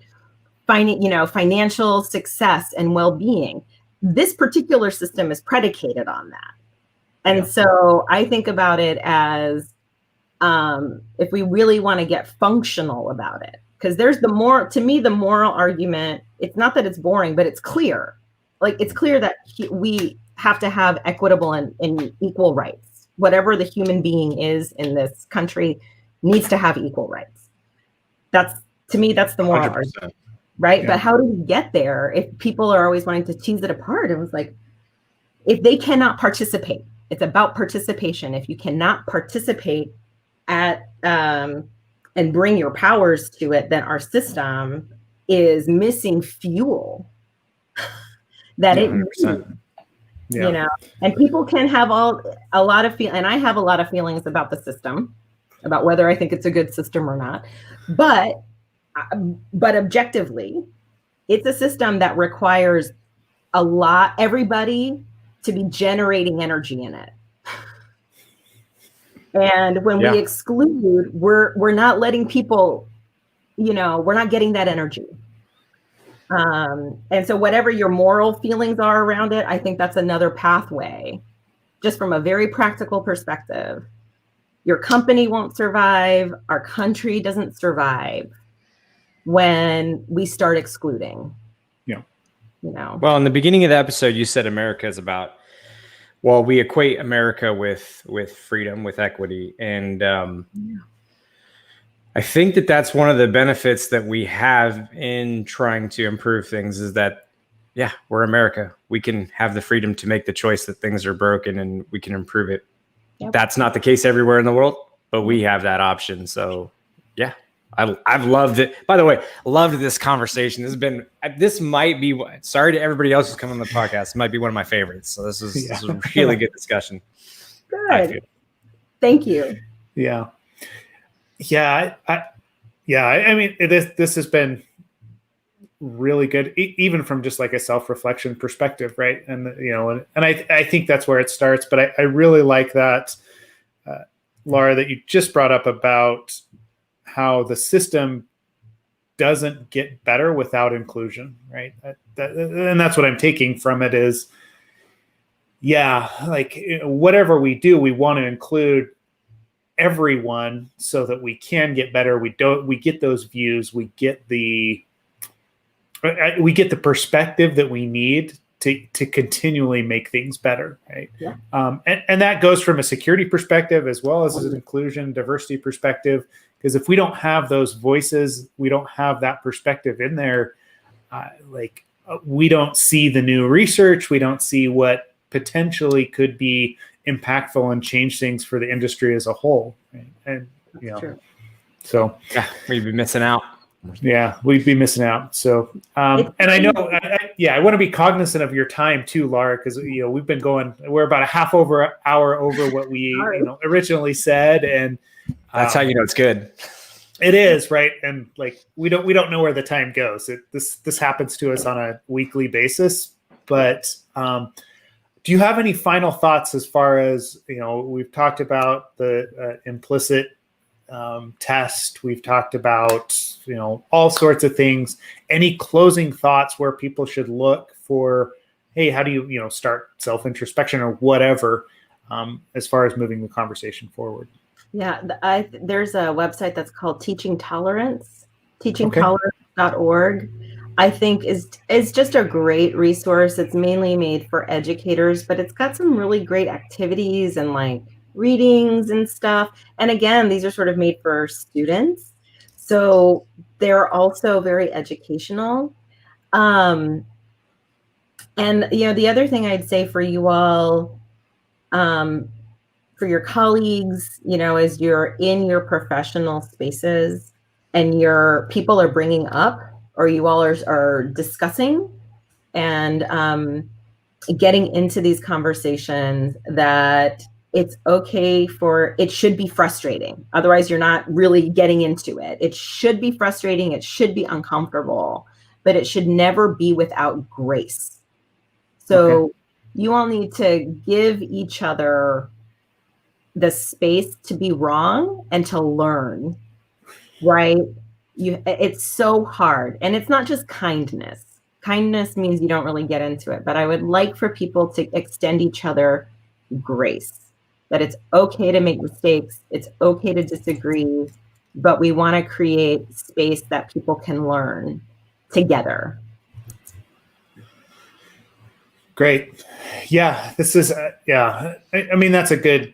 C: financial success and well-being. This particular system is predicated on that. And so I think about it as, if we really want to get functional about it, because there's the moral argument, it's not that it's boring, but it's clear. Like, it's clear that we have to have equitable and equal rights. Whatever the human being is in this country needs to have equal rights. To me, that's the moral
A: 100%.
C: argument, right?
B: Yeah.
C: But how do we get there if people are always wanting to tease it apart? It was like, if they cannot participate, it's about participation. If you cannot participate at and bring your powers to it, then our system is missing fuel that it needs. You know, and people can have a lot of and I have a lot of feelings about the system, about whether I think it's a good system or not. But objectively, it's a system that requires everybody to be generating energy in it. And when we exclude, we're not letting people, we're not getting that energy. And so whatever your moral feelings are around it, I think that's another pathway, just from a very practical perspective. Your company won't survive. Our country doesn't survive when we start excluding.
A: Well, in the beginning of the episode, you said America is about, we equate America with freedom, with equity. And I think that's one of the benefits that we have in trying to improve things is that, we're America. We can have the freedom to make the choice that things are broken and we can improve it. Yep. That's not the case everywhere in the world, but we have that option. So, I've loved it. By the way, loved this conversation. This might be, sorry to everybody else who's coming on the podcast. It might be one of my favorites. So this is a really good discussion.
C: Good. Thank you.
B: Yeah. Yeah. I mean, this has been really good, even from just like a self-reflection perspective. Right. And, and I think that's where it starts, but I really like that, Laura, that you just brought up about how the system doesn't get better without inclusion, right? And that's what I'm taking from it is, like whatever we do, we want to include everyone so that we can get better. We get those views, we get the perspective that we need to continually make things better, right? Yeah. And that goes from a security perspective as well as an inclusion, diversity perspective. Because if we don't have those voices, we don't have that perspective in there, we don't see the new research, we don't see what potentially could be impactful and change things for the industry as a whole. Right? And,
C: true.
B: So
A: we'd be missing out.
B: Yeah, we'd be missing out. So, and I know, I want to be cognizant of your time too, Laura, because we've been we're about a half hour over what we originally said, and
A: that's how it's good.
B: It is, right? And like we don't know where the time goes. This happens to us on a weekly basis. But do you have any final thoughts as far as we've talked about the implicit test? We've talked about all sorts of things. Any closing thoughts where people should look for? Hey, how do you start self-introspection or whatever as far as moving the conversation forward?
C: Yeah, there's a website that's called Teaching Tolerance, teachingtolerance.org. I think is just a great resource. It's mainly made for educators, but it's got some really great activities and like readings and stuff. And again, these are sort of made for students, so they're also very educational. And the other thing I'd say for you all, for your colleagues, as you're in your professional spaces and your people are bringing up, or you all are discussing and getting into these conversations, that it's okay it should be frustrating. Otherwise, you're not really getting into it. It should be frustrating. It should be uncomfortable, but it should never be without grace. So you all need to give each other the space to be wrong and to learn, right? It's so hard. And it's not just kindness. Kindness means you don't really get into it, but I would like for people to extend each other grace, that it's okay to make mistakes. It's okay to disagree, but we want to create space that people can learn together.
B: Great. Yeah, this is, I mean, that's a good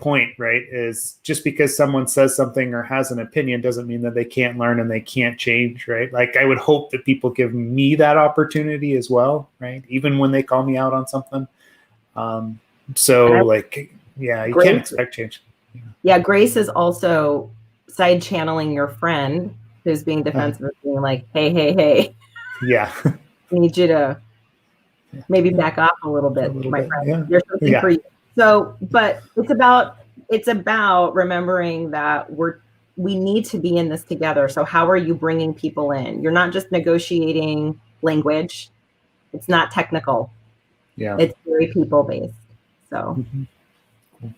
B: point, right? Is just because someone says something or has an opinion doesn't mean that they can't learn and they can't change, right? Like, I would hope that people give me that opportunity as well, right? Even when they call me out on something. You can't expect change.
C: Yeah, grace is also side channeling your friend who's being defensive, being like, hey.
B: Yeah.
C: I need you to maybe back off a little bit, my friend.
B: Yeah.
C: There's something for you. So, but it's about remembering that we need to be in this together. So how are you bringing people in? You're not just negotiating language. It's not technical.
B: Yeah.
C: It's very people-based. So.
B: Cool.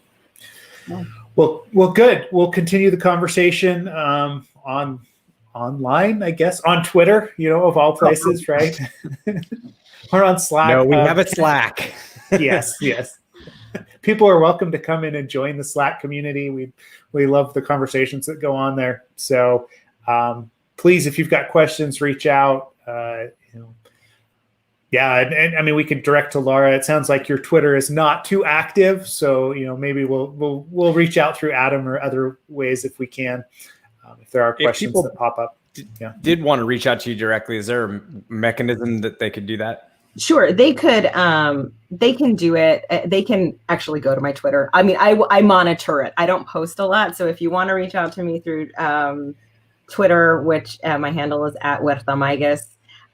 B: Yeah. Well, good. We'll continue the conversation online, I guess, on Twitter, of all places, right? Or on Slack.
A: No, we have a Slack.
B: Yes. People are welcome to come in and join the Slack community. We love the conversations that go on there. So please, if you've got questions, reach out. And I mean, we can direct to Laura. It sounds like your Twitter is not too active, so maybe we'll reach out through Adam or other ways if we can, if there are questions that pop up.
A: Did want to reach out to you directly. Is there a mechanism that they could do that?
C: Sure, they could. They can do it. They can actually go to my Twitter. I mean, I monitor it. I don't post a lot, so if you want to reach out to me through Twitter, which my handle is @Laura Migus,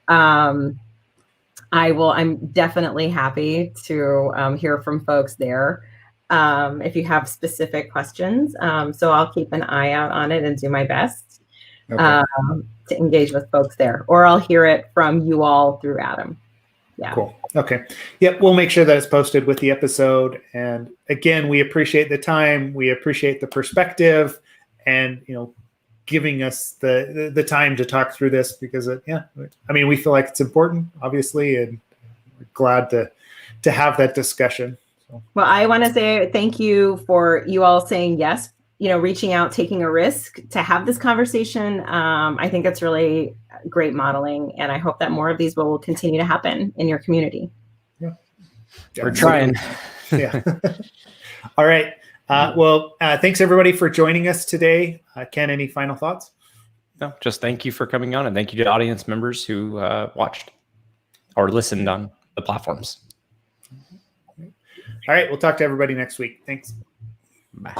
C: I will. I'm definitely happy to hear from folks there if you have specific questions. So I'll keep an eye out on it and do my best to engage with folks there, or I'll hear it from you all through Adam. Yeah.
B: Cool. Okay. Yep. We'll make sure that it's posted with the episode. And again, we appreciate the time. We appreciate the perspective, and giving us the time to talk through this, because we feel like it's important, obviously, and we're glad to have that discussion. So.
C: Well, I want to say thank you for you all saying yes, reaching out, taking a risk to have this conversation. I think it's really great modeling, and I hope that more of these will continue to happen in your community.
B: Yeah.
A: We're trying.
B: Yeah. All right. Thanks everybody for joining us today. Ken, any final thoughts?
A: No, just thank you for coming on, and thank you to audience members who watched or listened on the platforms.
B: All right. We'll talk to everybody next week. Thanks.
A: Bye.